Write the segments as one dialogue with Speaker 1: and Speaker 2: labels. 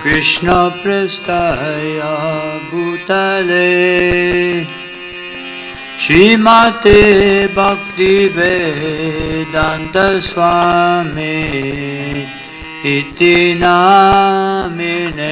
Speaker 1: Krishna prasthaya bhutale Srimate Bhakti Vedanta Swami Iti Namine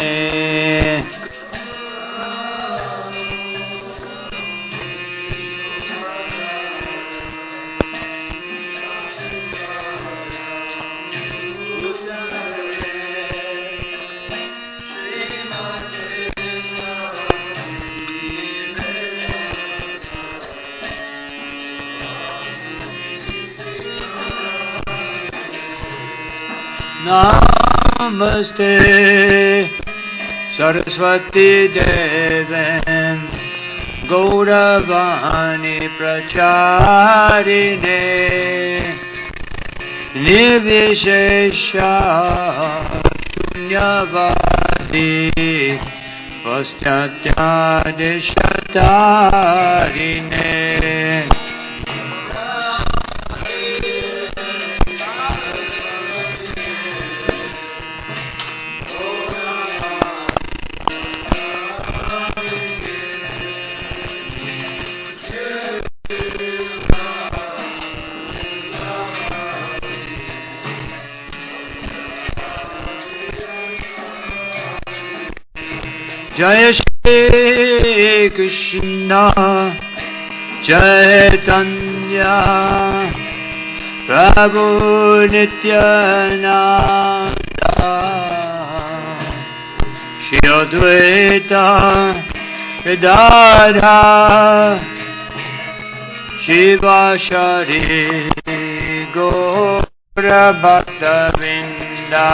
Speaker 1: Namaste Saraswati Devem Gauravani Pracharine Nirvishesha Shunyavadi Vastatyadishatarine Jai Shri Krishna Chaitanya Prabhu Nityananda Shri Advaita Gadadhar Shivashari Gaura Bhaktavrinda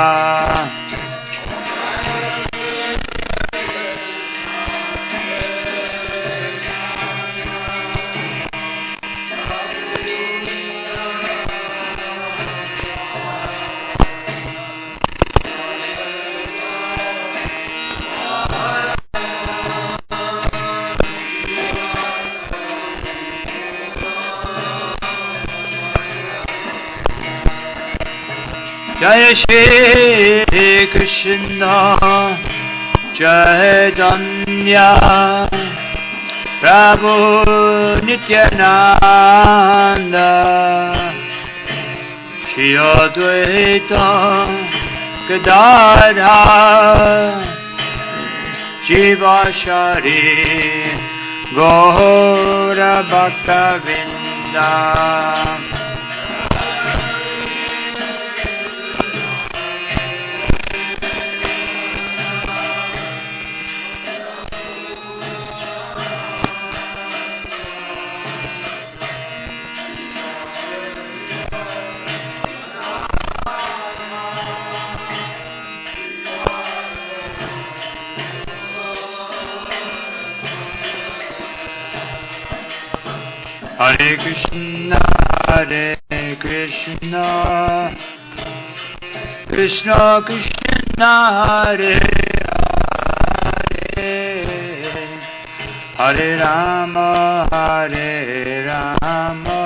Speaker 1: Jai Shri Krishna Chaitanya Prabhu Nityananda Shri Advaita Gadadhar Shivashari Gaura Bhaktavrinda Hare Krishna, Krishna Krishna, Hare Hare, Hare Rama,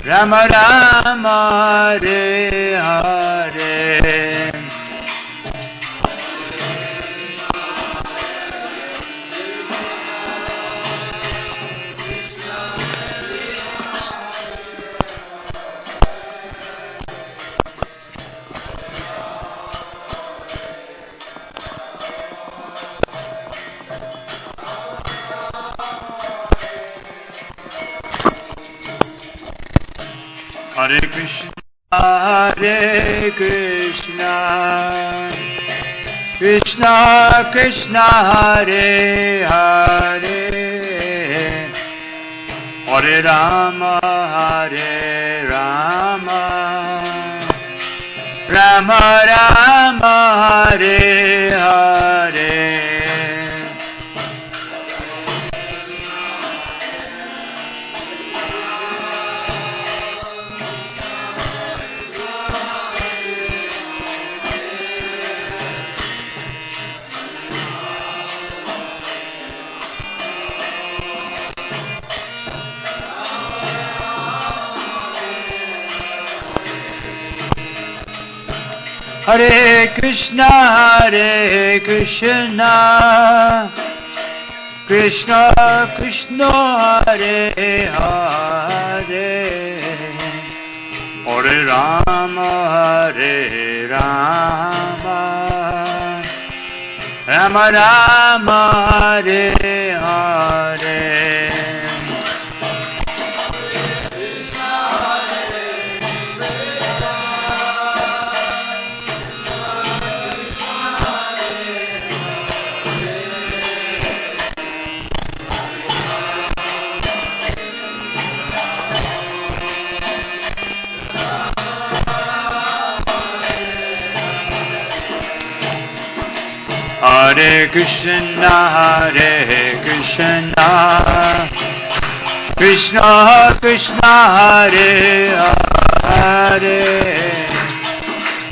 Speaker 1: Rama Rama, Hare Hare. Hare Krishna, Krishna Krishna, Hare Hare, Hare Rama, Rama Rama, Hare Hare. Hare Krishna, Krishna Krishna, Hare Hare, Hare Rama, Rama Rama, Hare Hare. Hare Krishna, Krishna Krishna, Hare Hare,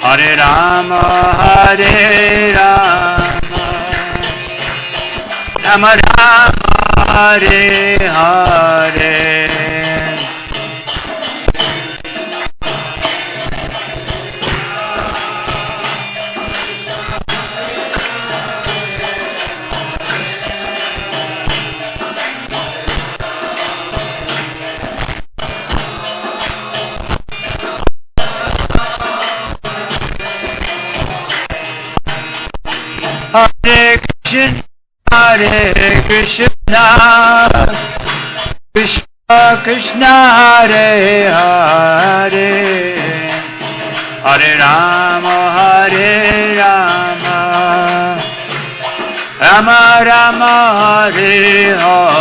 Speaker 1: Hare Rama, Rama Rama, Hare Hare. Hare Krishna, Krishna Krishna, Hare Hare, Hare Rama, Rama Rama, Hare Hare.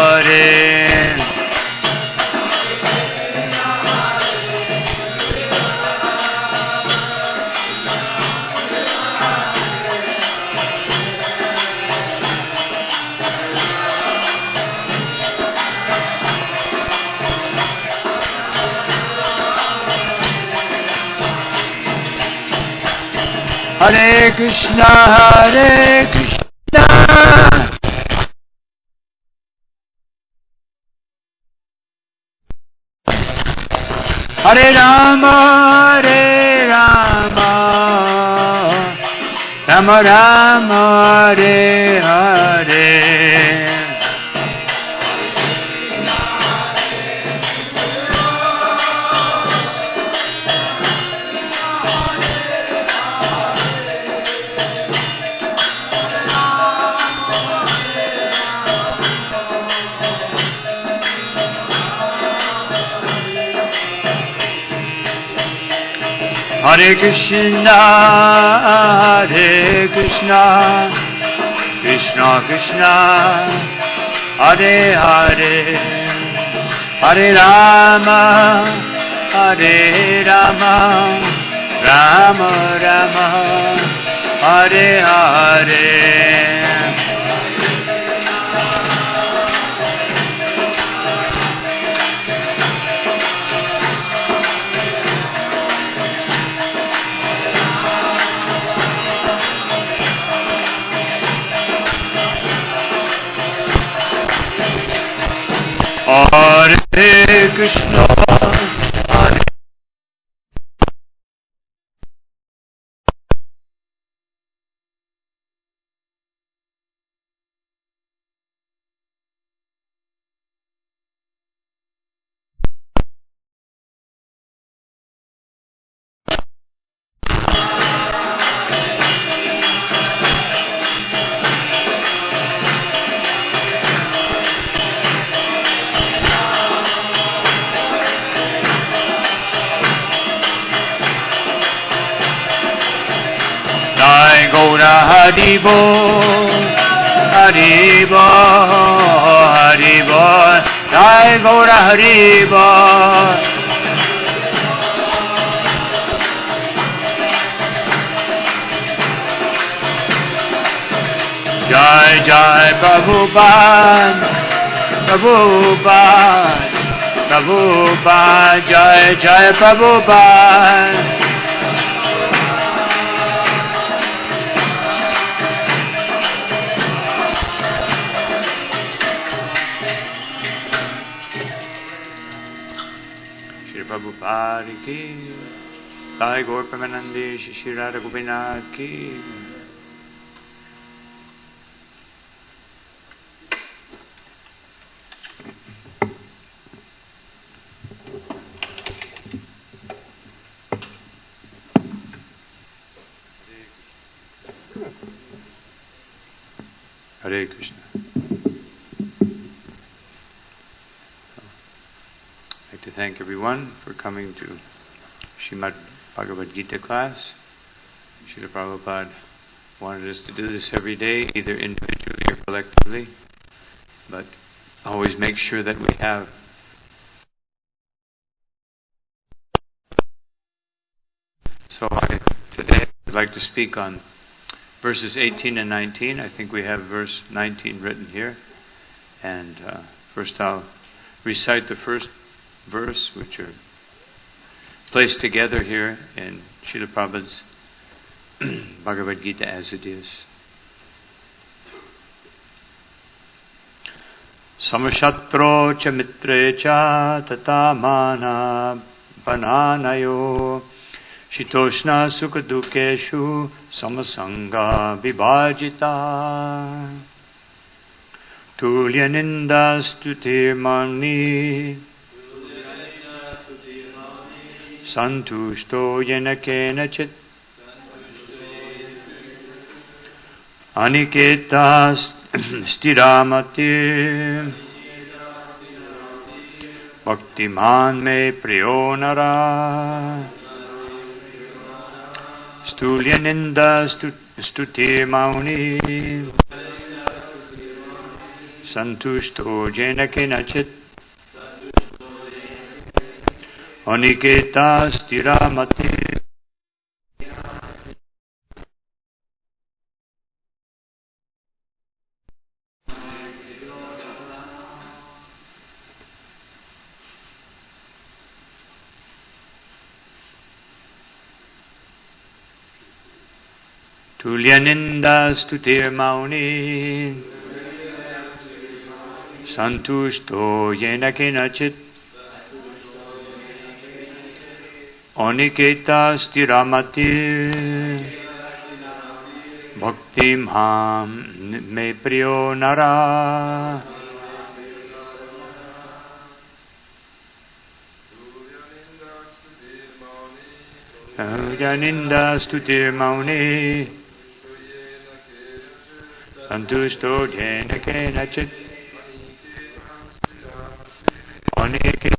Speaker 1: Hare Krishna, Hare Rama, Rama Rama, Hare Hare. Hare Krishna, Krishna Krishna, Hare Hare, Hare Rama, Rama Rama, Hare Hare. Hare Krishna, Hare Jai Gaura Haribo, Haribo, Haribo, Jai Gaura Haribo. Jai Jai Prabhupada, Prabhupada, Prabhupada, Jai Jai Prabhupada. Prabhupada ki, Sai Gaur Premanande Shri Radha Gopinath Ki. Hare Krishna. I'd like to thank everyone for coming to Srimad Bhagavad Gita class. Srila Prabhupada wanted us to do this every day, either individually or collectively, but always make sure that we have today I'd like to speak on verses 18 and 19. I think we have verse 19 written here. And first I'll recite the first verse, which are placed together here in Srila Prabhupada's Bhagavad Gita as it is. Samashatro cha mitre cha tata mana bananayo shitoshna sukha dukeshu samasanga vibhajita tulya ninda stutir mani santushto yena kenachit aniketa stiramati bhaktiman me priyo nara stulya ninda stutir mauni santushto yena kenachit aniketa stiramati tulya ninda stutir mauni santushto yena kenachit aniketa stiramati bhaktim ham me priyo nara janinda stutir mauni santushto jena kenachit aniketa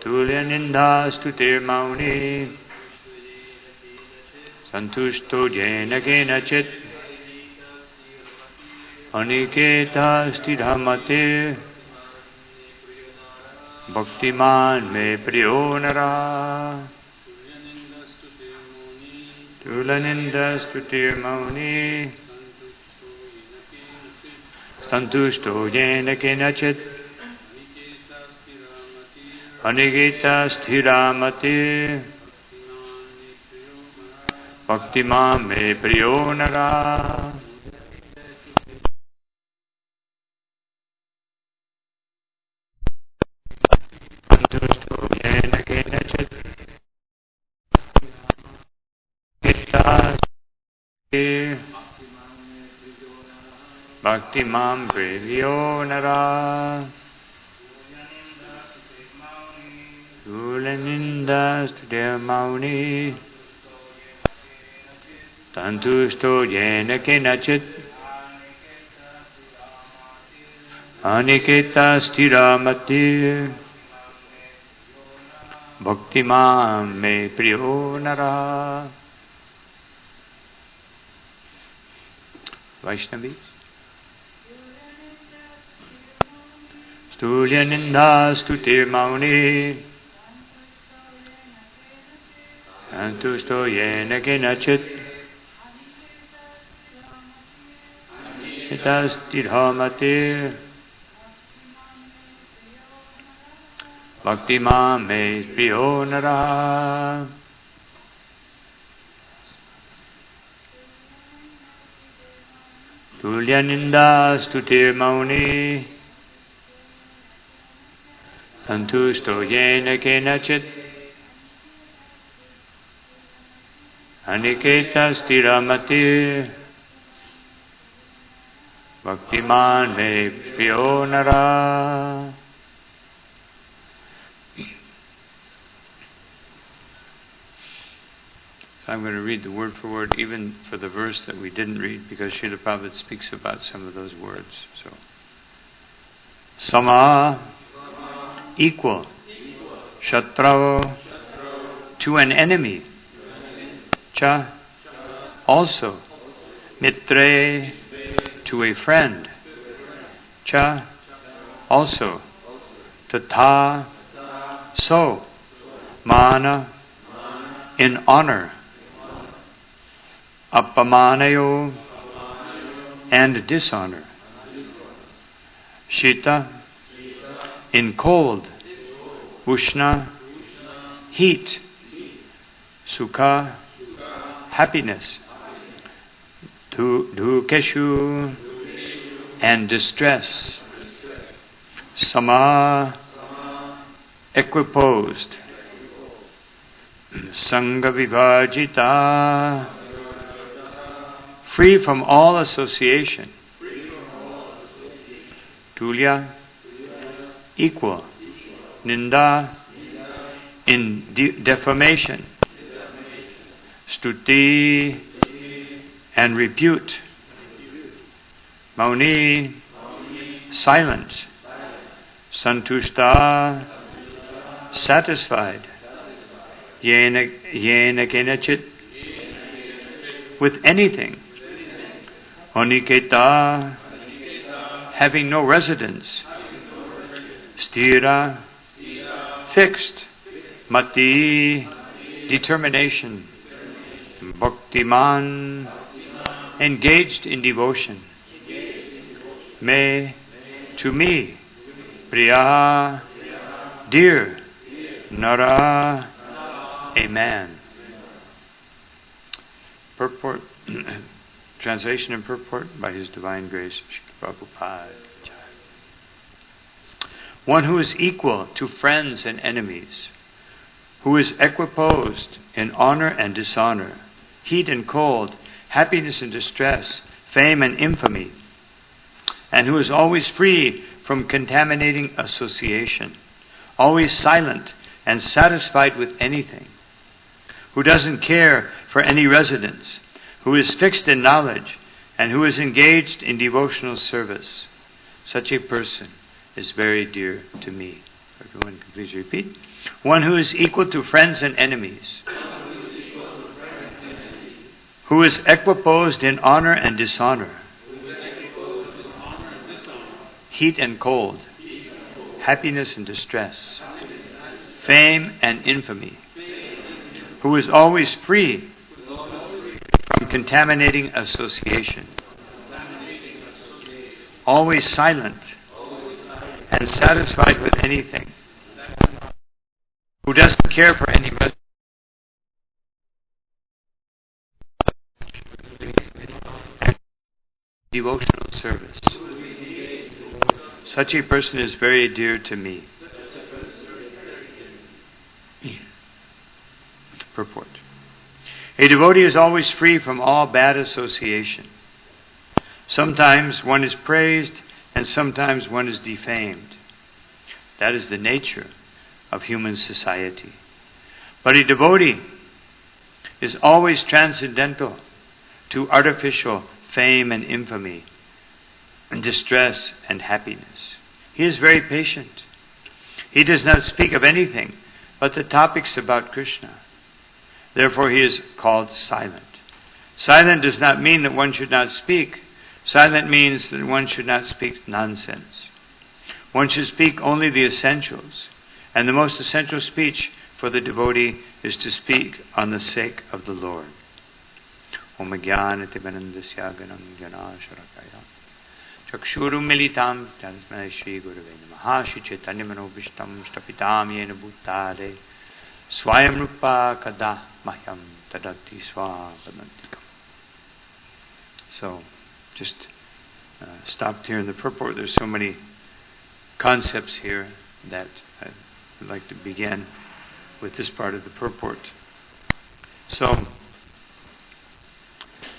Speaker 1: tulya ninda stutir mauni santushto jena kenachit aniketa stiramate bhaktiman me priyo nara tulya ninda stutir mauni santushto yena kenachit aniketa stiramati bhaktiman me priyo nara santushto yena kenachit bhaktiman priyo nara tulya ninda stutir mauni santushto yena kenachit aniketa stiramati bhaktiman me priyo nara. Vaishnavis. Stulya ninda stutir mauni santushto yena kenachit hitastirhamati bhaktiman me priyo nara. Tulya ninda stutir mauni santusto yena kenachit aniketa stiramati bhaktiman me pionara. So I'm going to read the word for word, even for the verse that we didn't read, because Srila Prabhupada speaks about some of those words. So, Sama, equal. Shatra, to an enemy. Cha, also. Mitre, to a friend. Cha, also. Tata, so. Mana, in honor. Appamanayo, and dishonor. Shita, in cold. Ushna, heat. Sukha, happiness. Dukeshu, and distress. Sama, equiposed. Sangha vivajita, free from all association. Tulya, equal. Ninda, in defamation. Stuti, and repute. Mauni, silent. Santushta, satisfied. Yena kenachit, with anything. Aniketa, having no residence. Stira, fixed. Mati, determination. Bhaktiman, engaged in devotion. Me, to me. Priya, dear. Nara, a man. Purport. Translation and purport by His Divine Grace, Srila Prabhupada. One who is equal to friends and enemies, who is equiposed in honor and dishonor, heat and cold, happiness and distress, fame and infamy, and who is always free from contaminating association, always silent and satisfied with anything, who doesn't care for any residence, who is fixed in knowledge, and who is engaged in devotional service. Such a person is very dear to me. Everyone can please repeat. One who is equal to friends and enemies, who is equiposed in honor and dishonor, heat and cold, happiness and distress, fame and infamy, who is always free from contaminating association, always silent and satisfied with anything, who doesn't care for any devotional service. Such a person is very dear to me. Purport. A devotee is always free from all bad association. Sometimes one is praised and sometimes one is defamed. That is the nature of human society. But a devotee is always transcendental to artificial fame and infamy, and distress and happiness. He is very patient. He does not speak of anything but the topics about Krishna. Therefore he is called silent. Silent does not mean that one should not speak. Silent means that one should not speak nonsense. One should speak only the essentials. And the most essential speech for the devotee is to speak on the sake of the Lord. Om Jnanati Manandasya Ganam Jana Sharakaya Chakshuru Militam Tasmai Shri Gurave Namaha Shri Chaitanya Manobhishtam Stapitam Yena Bhutade Swayam Rupa Kada Mahyam Tadati Swapadantikam. So, just stopped here in the purport. There's so many concepts here that I'd like to begin with this part of the purport. So,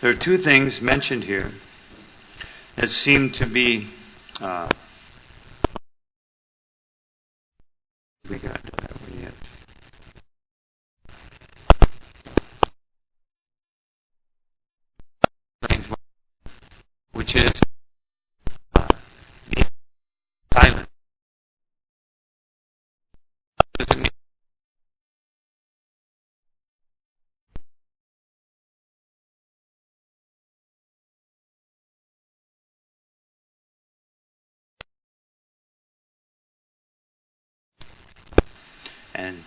Speaker 1: there are two things mentioned here that seem to be we got to that one yet. Which is being silent. Doesn't mean and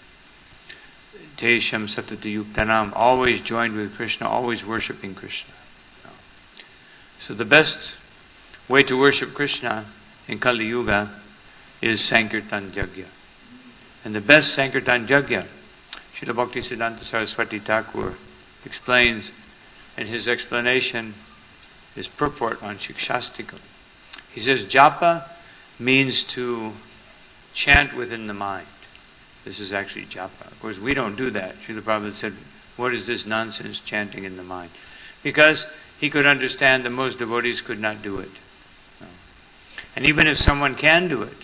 Speaker 1: Tesham Satatayuktanam, always joined with Krishna, always worshipping Krishna. So the best way to worship Krishna in Kali Yuga is Sankirtan Yajna. And the best Sankirtan Yajna, Srila Bhaktisiddhanta Saraswati Thakur explains in his explanation, his purport on Shikshastikam. He says, Japa means to chant within the mind. This is actually japa. Of course, we don't do that. Srila Prabhupada said, what is this nonsense chanting in the mind? Because he could understand that most devotees could not do it. No. And even if someone can do it,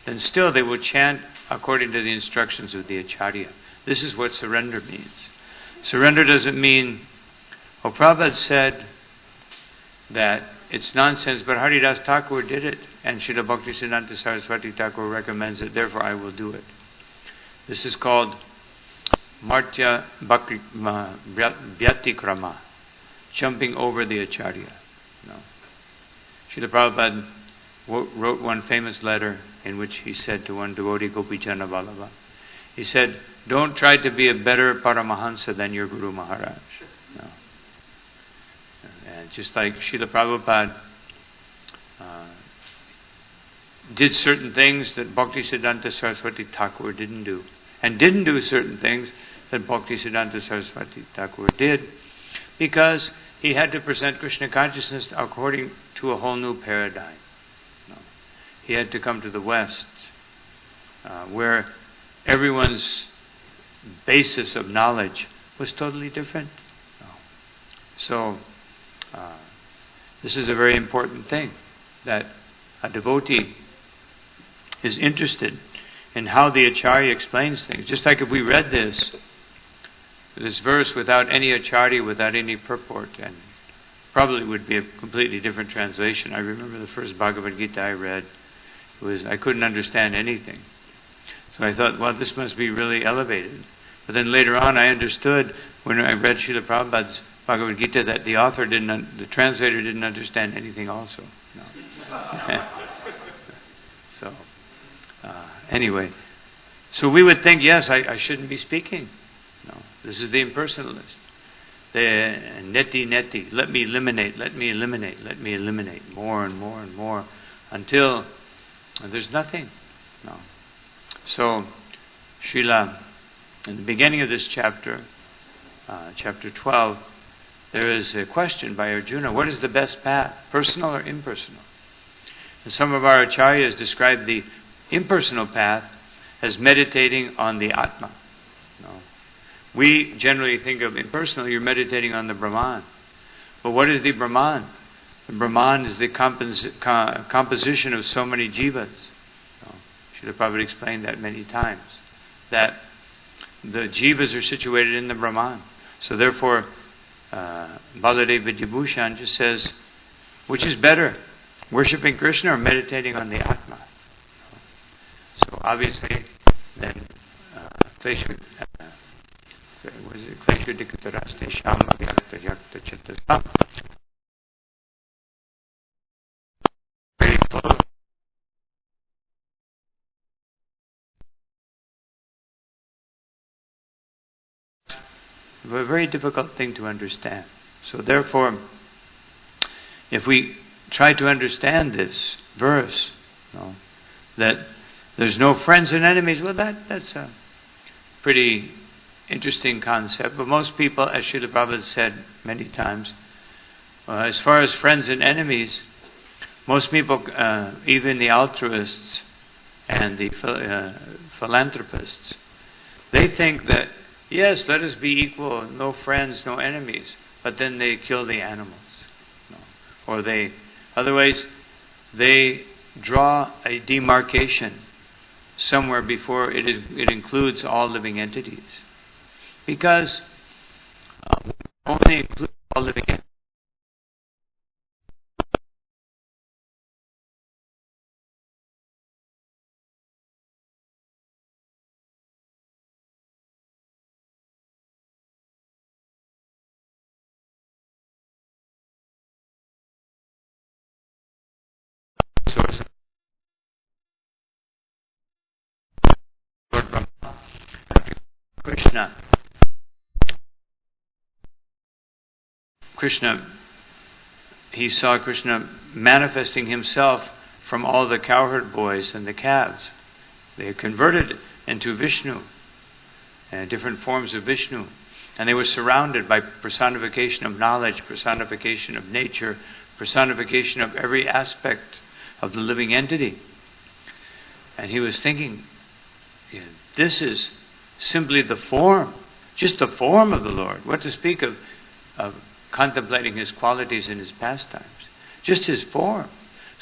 Speaker 1: then still they will chant according to the instructions of the Acharya. This is what surrender means. Surrender doesn't mean, Prabhupada said that it's nonsense, but Haridas Thakur did it, and Srila Bhaktisiddhanta Saraswati Thakur recommends it, therefore I will do it. This is called Martya Vyatikrama, jumping over the Acharya. No. Srila Prabhupada wrote one famous letter in which he said to one devotee, Gopijana Vallabha, he said, don't try to be a better Paramahansa than your Guru Maharaj. No. And just like Srila Prabhupada did certain things that Bhaktisiddhanta Saraswati Thakur didn't do, and didn't do certain things that Bhaktisiddhanta Saraswati Thakur did, because he had to present Krishna consciousness according to a whole new paradigm. No. He had to come to the West, where everyone's basis of knowledge was totally different. No. So, this is a very important thing, that a devotee is interested in how the Acharya explains things. Just like if we read this verse without any Acharya, without any purport, and probably would be a completely different translation. I remember the first Bhagavad Gita I read, I couldn't understand anything. So I thought, well, this must be really elevated. But then later on I understood, when I read Srila Prabhupada's Bhagavad Gita, that the translator didn't understand anything also. No. So, anyway. So we would think, yes, I shouldn't be speaking. No. This is the impersonalist. The neti, let me eliminate, more and more and more, until there's nothing. No. So, Srila, in the beginning of this chapter, chapter 12, there is a question by Arjuna, what is the best path, personal or impersonal? And some of our acharyas describe the impersonal path as meditating on the Atma. No. We generally think of impersonal, you're meditating on the Brahman. But what is the Brahman? The Brahman is the composition of so many jivas. No. Should have probably explained that many times. That the jivas are situated in the Brahman. So therefore, Baladev Vidyabhushan just says, which is better, worshipping Krishna or meditating on the Atma? So obviously, then, Klesha Dikataraste Sham Avyakta Yakta Chitta. Very close. A very difficult thing to understand. So therefore, if we try to understand this verse, that there's no friends and enemies, well, that's a pretty interesting concept. But most people, as Srila Prabhupada said many times, As far as friends and enemies, most people, even the altruists and the philanthropists, they think that, yes, let us be equal, no friends, no enemies, but then they kill the animals. Or otherwise, they draw a demarcation somewhere before it includes all living entities. Because only include all living entities. Source of Lord Brahma, Krishna, he saw Krishna manifesting himself from all the cowherd boys and the calves. They had converted into Vishnu, different forms of Vishnu. And they were surrounded by personification of knowledge, personification of nature, personification of every aspect of the living entity. And he was thinking, this is simply the form, just the form of the Lord. What to speak of contemplating His qualities and His pastimes. Just His form.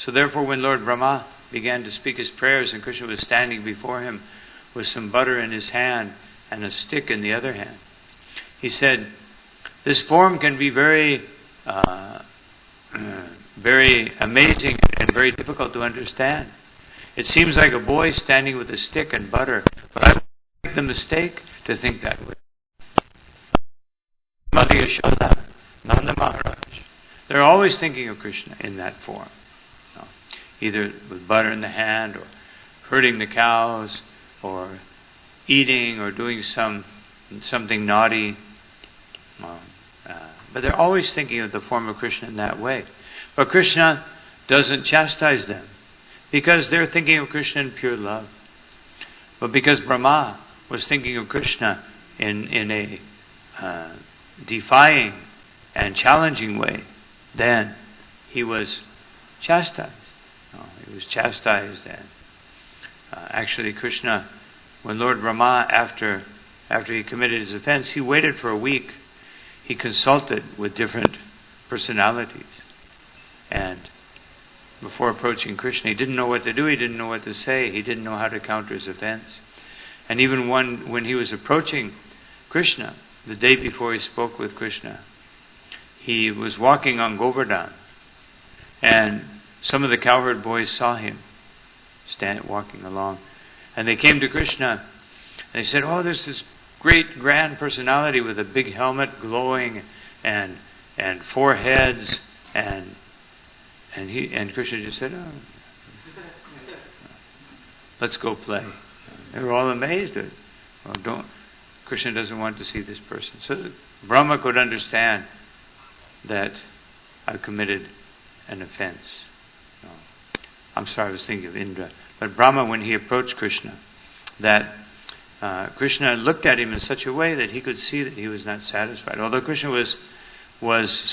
Speaker 1: So therefore when Lord Brahma began to speak his prayers and Krishna was standing before him with some butter in his hand and a stick in the other hand, he said, this form can be very very amazing and very difficult to understand. It seems like a boy standing with a stick and butter, but I make the mistake to think that way. Mother Yashoda, Nanda Maharaj, they're always thinking of Krishna in that form. Either with butter in the hand, or herding the cows, or eating, or doing something naughty. But they're always thinking of the form of Krishna in that way. But Krishna doesn't chastise them, because they're thinking of Krishna in pure love. But because Brahma was thinking of Krishna in a defying and challenging way, then he was chastised. He was chastised, and actually Krishna, when Lord Brahma, after he committed his offense, he waited for a week. He consulted with different personalities, and before approaching Krishna, he didn't know what to do, he didn't know what to say, he didn't know how to counter his offense. And even when he was approaching Krishna, the day before he spoke with Krishna, he was walking on Govardhan, and some of the cowherd boys saw him walking along, and they came to Krishna and they said, oh, there's this great grand personality with a big helmet glowing and four heads, and Krishna just said, oh, let's go play. They were all amazed at it. Well, Krishna doesn't want to see this person. So Brahma could understand that I've committed an offense. I'm sorry, I was thinking of Indra. But Brahma, when he approached Krishna, that Krishna looked at him in such a way that he could see that he was not satisfied. Although Krishna was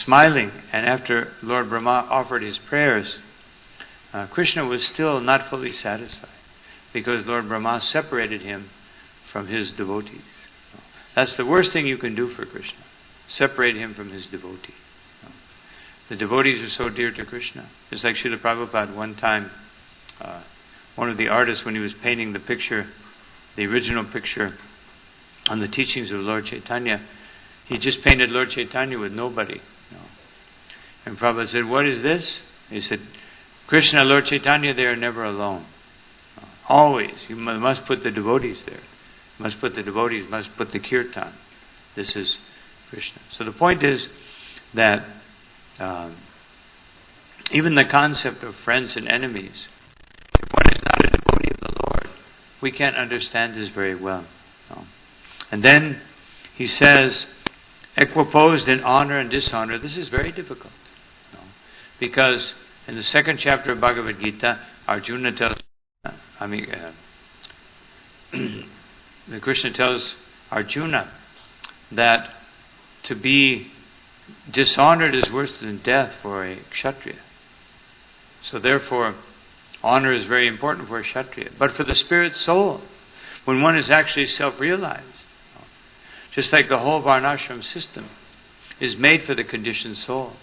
Speaker 1: smiling, and after Lord Brahma offered his prayers, Krishna was still not fully satisfied, because Lord Brahma separated him from his devotees. That's the worst thing you can do for Krishna. Separate him from his devotee. The devotees are so dear to Krishna. It's like Srila Prabhupada one time, one of the artists, when he was painting the picture, the original picture on the teachings of Lord Chaitanya, he just painted Lord Chaitanya with nobody. And Prabhupada said, what is this? He said, Krishna, Lord Chaitanya, they are never alone. Always. You must put the devotees there. Must put the devotees, must put the kirtan. This is Krishna. So the point is that even the concept of friends and enemies, if one is not a devotee of the Lord, we can't understand this very well. And then he says, equiposed in honor and dishonor, this is very difficult. Because in the second chapter of Bhagavad Gita, Arjuna tells, the Krishna tells Arjuna that to be dishonored is worse than death for a Kshatriya. So therefore, honor is very important for a Kshatriya. But for the spirit soul, when one is actually self-realized, just like the whole Varnashram system is made for the conditioned soul.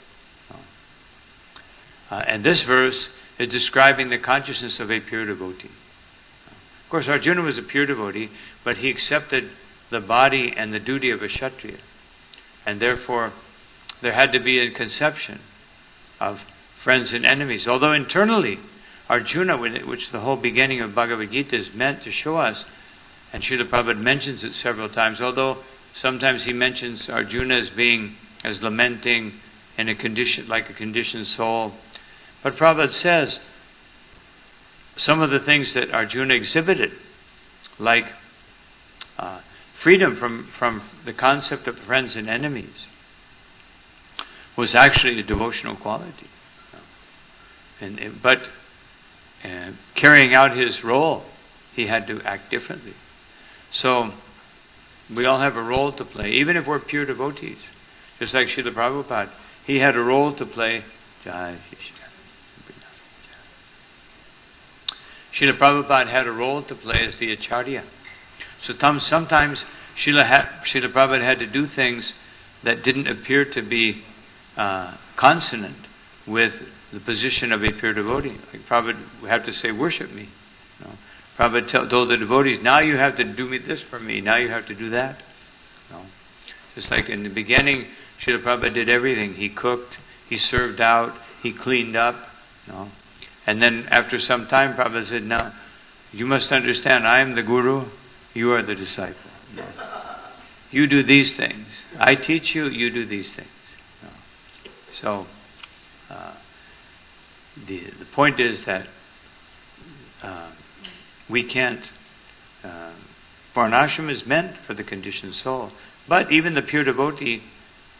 Speaker 1: And this verse is describing the consciousness of a pure devotee. Of course, Arjuna was a pure devotee, but he accepted the body and the duty of a Kshatriya. And therefore, there had to be a conception of friends and enemies. Although internally, Arjuna, which the whole beginning of Bhagavad Gita is meant to show us, and Srila Prabhupada mentions it several times, although sometimes he mentions Arjuna as lamenting in a condition, like a conditioned soul. But Prabhupada says, some of the things that Arjuna exhibited, like freedom from the concept of friends and enemies, was actually a devotional quality. But carrying out his role, he had to act differently. So we all have a role to play, even if we're pure devotees. Just like Srila Prabhupada, he had a role to play. Srila Prabhupada had a role to play as the Acharya. So sometimes Srila Prabhupada had to do things that didn't appear to be consonant with the position of a pure devotee. Like Prabhupada would have to say, worship me. Prabhupada told the devotees, now you have to do this for me, now you have to do that. Just like in the beginning, Srila Prabhupada did everything. He cooked, he served out, he cleaned up. And then after some time, Prabhupada said, no, you must understand, I am the guru, you are the disciple. You do these things. I teach you, you do these things. So, the point is that we can't... Varnashram is meant for the conditioned soul. But even the pure devotee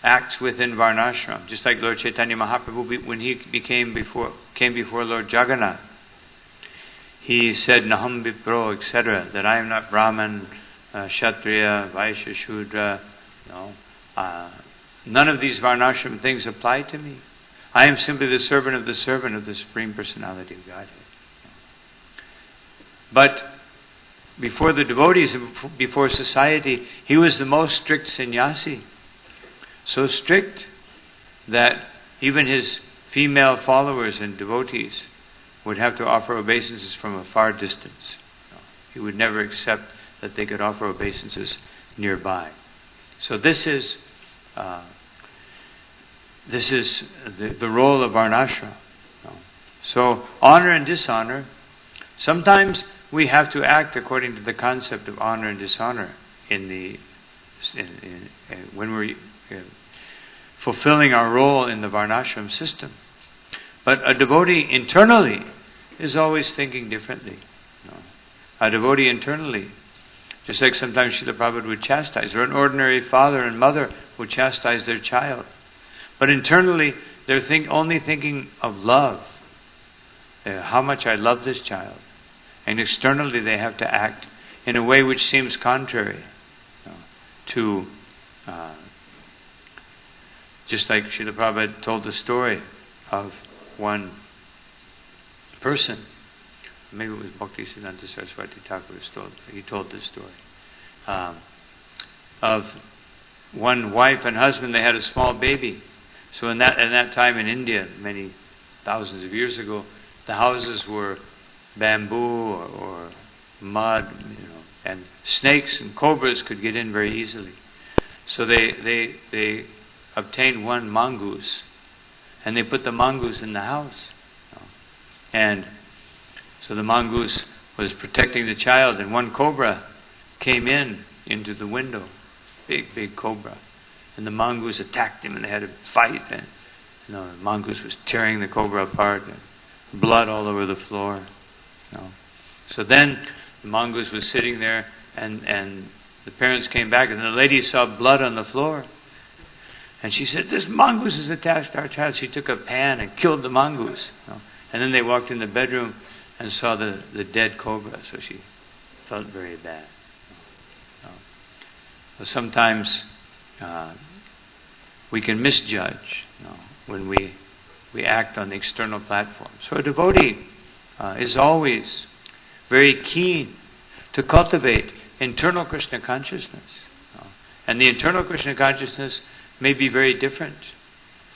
Speaker 1: acts within Varnashram. Just like Lord Chaitanya Mahaprabhu, when he came before Lord Jagannath, he said, Naham Vipro, etc., that I am not Brahman, Kshatriya, Vaishya, Shudra. None of these Varnashram things apply to me. I am simply the servant of the Supreme Personality of Godhead. But before the devotees and before society, he was the most strict sannyasi. So strict that even his female followers and devotees would have to offer obeisances from a far distance. He would never accept that they could offer obeisances nearby. So this is the role of Varnashram. So honor and dishonor, sometimes we have to act according to the concept of honor and dishonor when we're fulfilling our role in the Varnashram system. But a devotee internally is always thinking differently. A devotee internally, just like sometimes Srila Prabhupada would chastise, or an ordinary father and mother would chastise their child. But internally, they're only thinking of love. How much I love this child. And externally they have to act in a way which seems contrary to, just like Srila Prabhupada told the story of one person, maybe it was Bhaktisiddhanta Saraswati Thakur he told this story, of one wife and husband. They had a small baby. So in that time in India, many thousands of years ago, the houses were bamboo or mud, and snakes and cobras could get in very easily. So they obtained one mongoose, and they put the mongoose in the house. And so the mongoose was protecting the child, and one cobra came into the window, big cobra, and the mongoose attacked him, and they had a fight, and the mongoose was tearing the cobra apart, and blood all over the floor. So then the mongoose was sitting there, and the parents came back, and the lady saw blood on the floor, and she said, "This mongoose has attacked our child." She took a pan and killed the mongoose. And then they walked in the bedroom and saw the dead cobra, so she felt very bad. So sometimes we can misjudge, when we act on the external platform. So a devotee is always very keen to cultivate internal Krishna consciousness. And the internal Krishna consciousness may be very different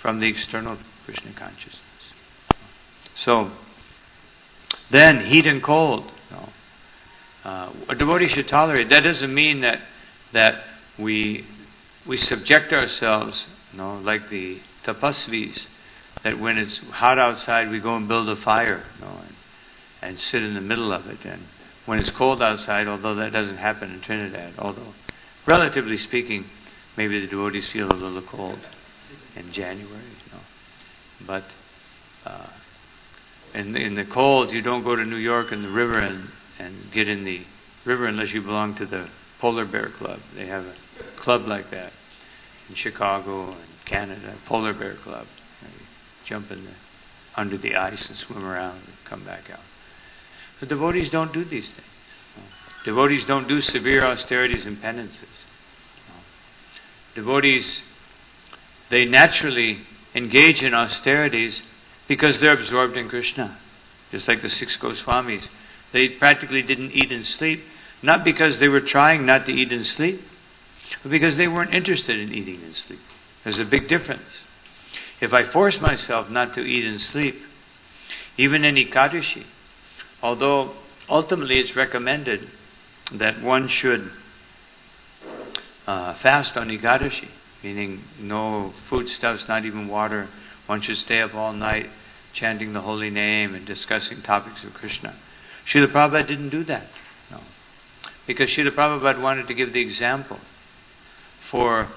Speaker 1: from the external Krishna consciousness. So, then heat and cold. A devotee should tolerate. That doesn't mean that we subject ourselves, like the tapasvis, that when it's hot outside we go and build a fire, and sit in the middle of it. And when it's cold outside, although that doesn't happen in Trinidad, although relatively speaking, maybe the devotees feel a little cold in January, but in the cold, you don't go to New York and the river and get in the river unless you belong to the Polar Bear Club. They have a club like that in Chicago and Canada, Polar Bear Club. You jump under the ice and swim around and come back out. The devotees don't do these things. Devotees don't do severe austerities and penances. Devotees, they naturally engage in austerities because they're absorbed in Krishna. Just like the 6 Goswamis. They practically didn't eat and sleep, not because they were trying not to eat and sleep, but because they weren't interested in eating and sleep. There's a big difference. If I force myself not to eat and sleep, even in Ekadashi, although ultimately it's recommended that one should fast on Ekadashi, meaning no foodstuffs, not even water. One should stay up all night chanting the holy name and discussing topics of Krishna. Srila Prabhupada didn't do that. No. Because Srila Prabhupada wanted to give the example for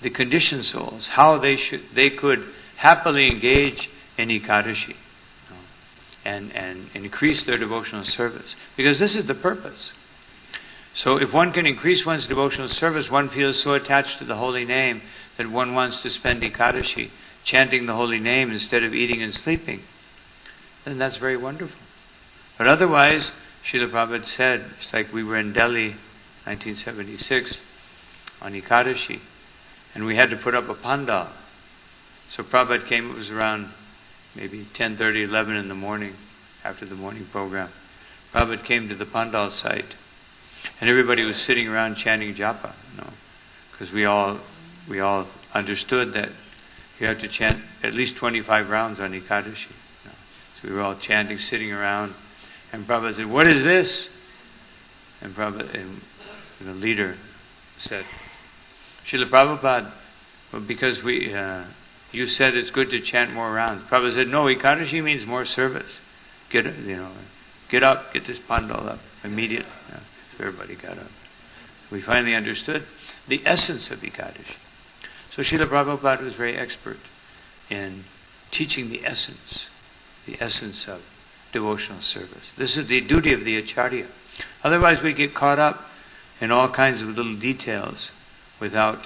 Speaker 1: the conditioned souls, how they could happily engage in Ekadashi, and increase their devotional service. Because this is the purpose. So if one can increase one's devotional service, one feels so attached to the holy name that one wants to spend Ekadashi chanting the holy name instead of eating and sleeping, then that's very wonderful. But otherwise, Srila Prabhupada said, it's like we were in Delhi, 1976, on Ekadashi, and we had to put up a pandal. So Prabhupada came, it was around maybe 10:30, 11 in the morning, after the morning program. Prabhupada came to the pandal site, and everybody was sitting around chanting japa, because we all understood that you have to chant at least 25 rounds on Ekadashi. So we were all chanting, sitting around, and Prabhupada said, "What is this?" And Prabhupada, and the leader said, "Srila Prabhupada, well, because you said it's good to chant more rounds." Prabhupada said, "No, Ekadashi means more service. Get up, get this pandal up immediately." So everybody got up. We finally understood the essence of Ekadashi. So Srila Prabhupada was very expert in teaching the essence of devotional service. This is the duty of the Acharya. Otherwise we get caught up in all kinds of little details without,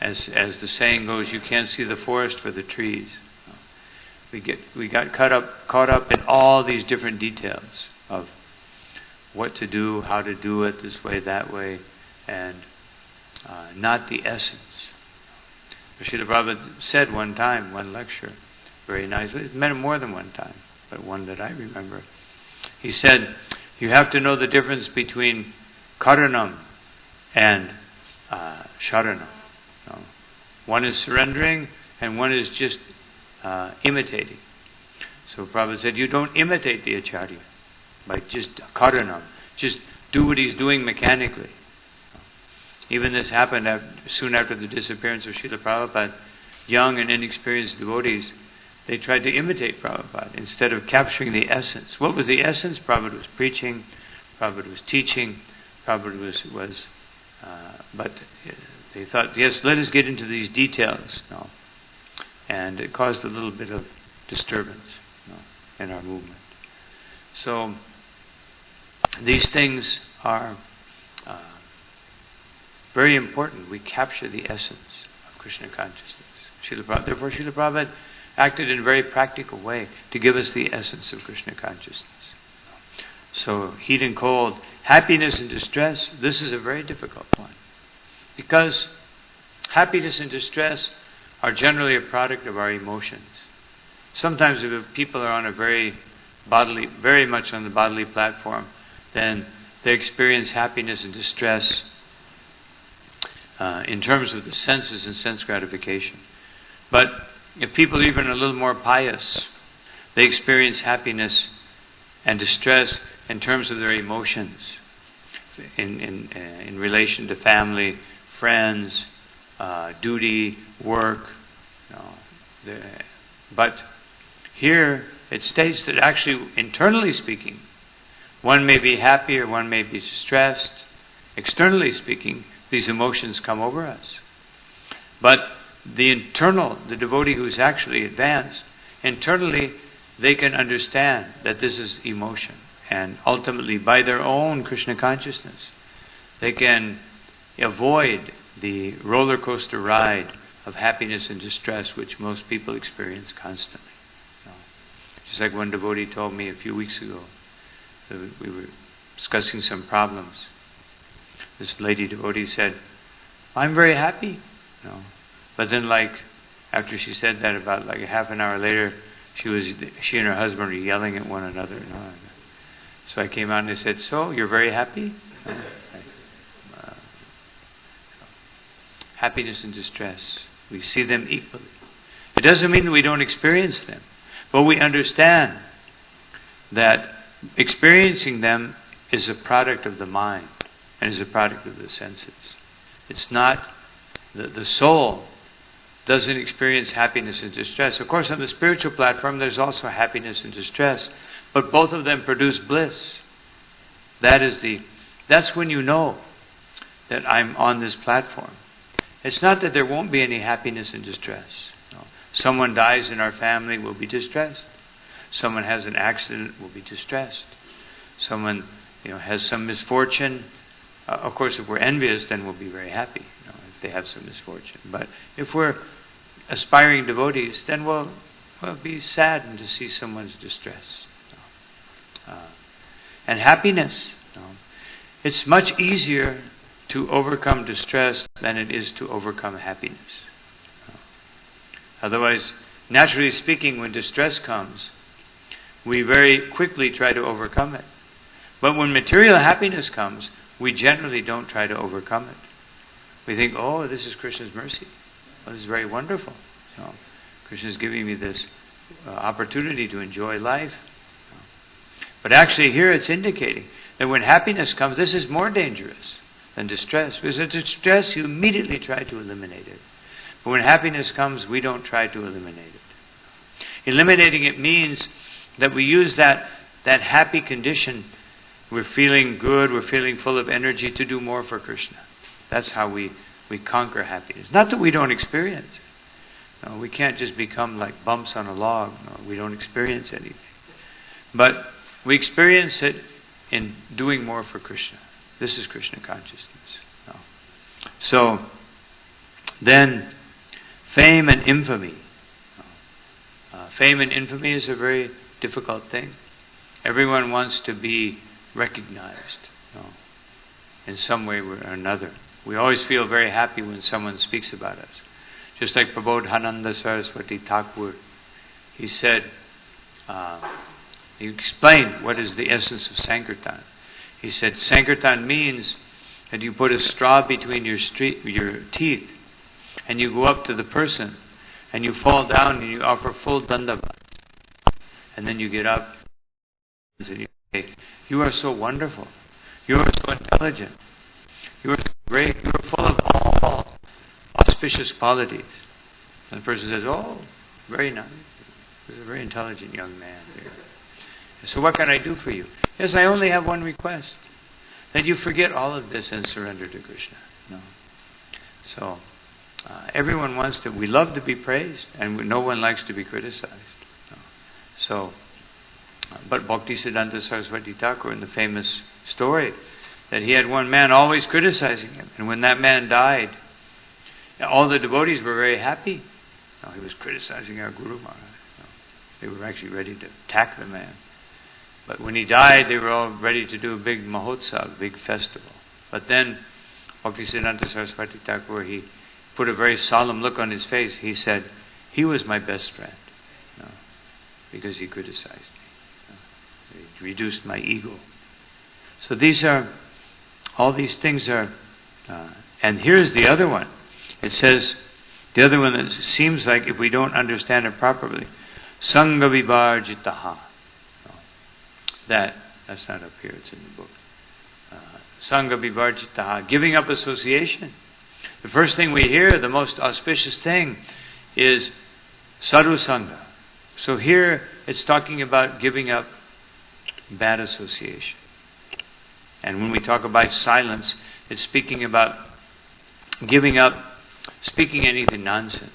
Speaker 1: as the saying goes, you can't see the forest for the trees. We got caught up in all these different details of what to do, how to do it, this way, that way, and not the essence. Srila Prabhupada said one time, one lecture, very nice, it meant more than one time, but one that I remember. He said, you have to know the difference between karanam and sharanam. One is surrendering and one is just imitating. So Prabhupada said, you don't imitate the Acharya by just karanam. Just do what he's doing mechanically. Even this happened soon after the disappearance of Srila Prabhupada. Young and inexperienced devotees, they tried to imitate Prabhupada instead of capturing the essence. What was the essence? Prabhupada was preaching, Prabhupada was teaching, Prabhupada was but they thought, yes, let us get into these details. No. And it caused a little bit of disturbance in our movement. So these things are very important. We capture the essence of Krishna consciousness. Therefore, Srila Prabhupada acted in a very practical way to give us the essence of Krishna consciousness. So, heat and cold, happiness and distress, this is a very difficult one. Because Happiness and distress are generally a product of our emotions. Sometimes if people are on a very much on the bodily platform, then they experience happiness and distress in terms of the senses and sense gratification. But if people are even a little more pious, they experience happiness and distress in terms of their emotions, in relation to family, friends, duty, work. But here it states that actually, internally speaking, one may be happy or one may be distressed. Externally speaking, these emotions come over us. But the devotee who's actually advanced, internally they can understand that this is emotion. And ultimately, by their own Krishna consciousness, they can avoid the roller coaster ride of happiness and distress which most people experience constantly. Just like one devotee told me a few weeks ago, we were discussing some problems. This lady devotee said, "I'm very happy." But then, after she said that, about a half an hour later, she and her husband were yelling at one another. So I came out and I said, "So, you're very happy?" Happiness and distress, we see them equally. It doesn't mean that we don't experience them, but we understand that experiencing them is a product of the mind and is a product of the senses. It's not, the soul doesn't experience happiness and distress. Of course, on the spiritual platform, there's also happiness and distress, but both of them produce bliss. That's when you know that I'm on this platform. It's not that there won't be any happiness and distress. No. Someone dies in our family, we'll be distressed. Someone has an accident, we'll be distressed. Someone, has some misfortune. Of course, if we're envious, then we'll be very happy, if they have some misfortune. But if we're aspiring devotees, then we'll be saddened to see someone's distress. And happiness, it's much easier to overcome distress than it is to overcome happiness. Otherwise, naturally speaking, when distress comes, we very quickly try to overcome it. But when material happiness comes, we generally don't try to overcome it. We think, "Oh, this is Krishna's mercy. Oh, this is very wonderful. Krishna is giving me this opportunity to enjoy life." But actually here it's indicating that when happiness comes, this is more dangerous than distress. Because in distress, you immediately try to eliminate it. But when happiness comes, we don't try to eliminate it. Eliminating it means that we use that happy condition. We're feeling good, we're feeling full of energy to do more for Krishna. That's how we conquer happiness. Not that we don't experience it. No, we can't just become like bumps on a log. No, we don't experience anything. But we experience it in doing more for Krishna. This is Krishna consciousness. No. So, then, fame and infamy. Fame and infamy is a very difficult thing. Everyone wants to be recognized in some way or another. We always feel very happy when someone speaks about us. Just like Prabodhananda Saraswati Thakur, he said, he explained what is the essence of Sankirtan. He said, Sankirtan means that you put a straw between your teeth and you go up to the person and you fall down and you offer full dandavat. And then you get up and you say, "You are so wonderful. You are so intelligent. You are so great. You are full of all auspicious qualities." And the person says, "Oh, very nice. He's a very intelligent young man here. So what can I do for you?" "Yes, I only have one request. That you forget all of this and surrender to Krishna." No. So, everyone wants to, we love to be praised, and no one likes to be criticized. No. So, but Bhaktisiddhanta Saraswati Thakur, in the famous story, that he had one man always criticizing him. And when that man died, all the devotees were very happy. No, he was criticizing our Guru Maharaj. No, they were actually ready to attack the man. But when he died, they were all ready to do a big mahotsav, big festival. But then Bhaktisiddhanta Saraswati Thakur, he put a very solemn look on his face. He said, he was my best friend, because he criticized me. He reduced my ego. So all these things are, and here's the other one. It says, the other one that seems like, if we don't understand it properly, Sangha Vivarjitaha. That's not up here, it's in the book. Sangha Vivarjitaha, giving up association. The first thing we hear, the most auspicious thing, is Sadhu Sangha. So here it's talking about giving up bad association. And when we talk about silence, it's speaking about giving up speaking anything nonsense.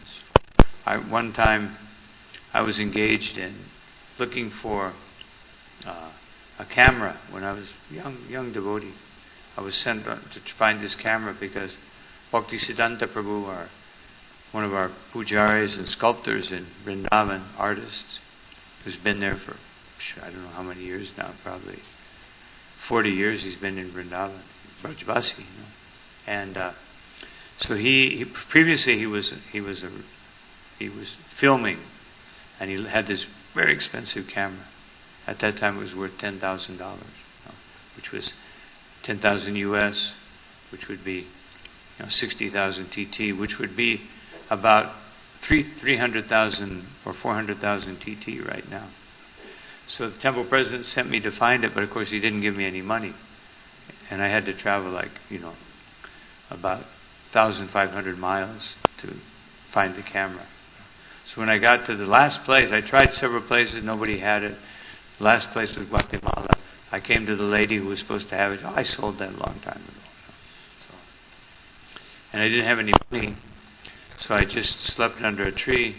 Speaker 1: One time I was engaged in looking for a camera when I was young devotee. I was sent to find this camera because Bhaktisiddhanta Prabhu, one of our pujaris and sculptors in Vrindavan, artists, who's been there for I don't know how many years now, probably 40 years he's been in Vrindavan, Brajvasi, And so he previously he was filming, and he had this very expensive camera. At that time, it was worth $10,000, which was 10,000 US, which would be 60,000 TT, which would be about 300,000 or 400,000 TT right now. So the temple president sent me to find it, but of course he didn't give me any money, and I had to travel about 1,500 miles to find the camera. So when I got to the last place, I tried several places, nobody had it. The last place was Guatemala. I came to the lady who was supposed to have it. I sold that a long time ago. And I didn't have any money, so I just slept under a tree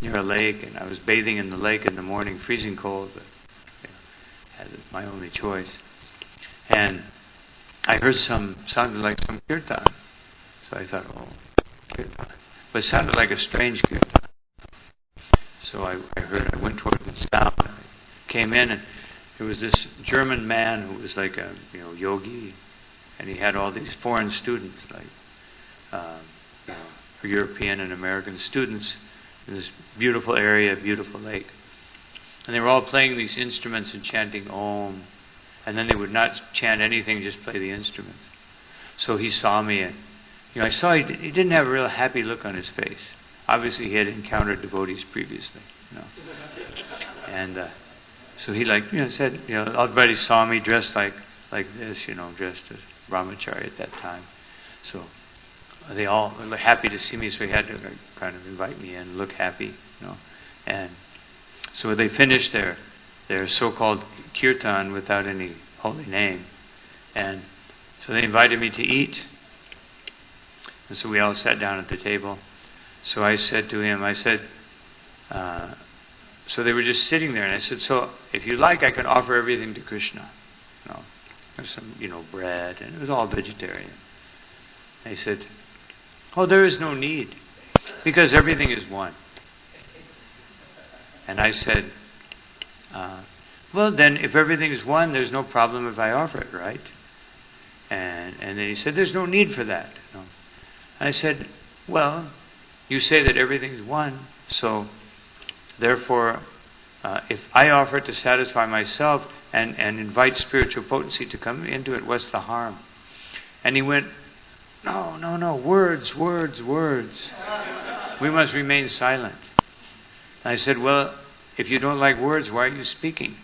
Speaker 1: near a lake, and I was bathing in the lake in the morning, freezing cold, but had my only choice. And I heard sounded like some kirtan. So I thought, kirtan. But it sounded like a strange kirtan. So I went toward the sound. I came in, and there was this German man who was like a yogi, and he had all these foreign students, European and American students, in this beautiful area, beautiful lake. And they were all playing these instruments and chanting Om. And then they would not chant anything, just play the instruments. So he saw me, and I saw he didn't have a real happy look on his face. Obviously he had encountered devotees previously. And so he said, everybody saw me dressed like this, dressed as brahmachari at that time. So they all were happy to see me, so he had to kind of invite me in, look happy, And so they finished their so-called kirtan without any holy name, and so they invited me to eat. And so we all sat down at the table. So I said to him, so they were just sitting there, and I said, so if you like, I can offer everything to Krishna. There's some, bread, and it was all vegetarian. And he said, oh, there is no need, because everything is one. And I said, well, then, if everything is one, there's no problem if I offer it, right? And then he said, there's no need for that. And I said, well, you say that everything is one, so therefore, if I offer it to satisfy myself and invite spiritual potency to come into it, what's the harm? And he went, no, words. We must remain silent. And I said, well, if you don't like words, why are you speaking?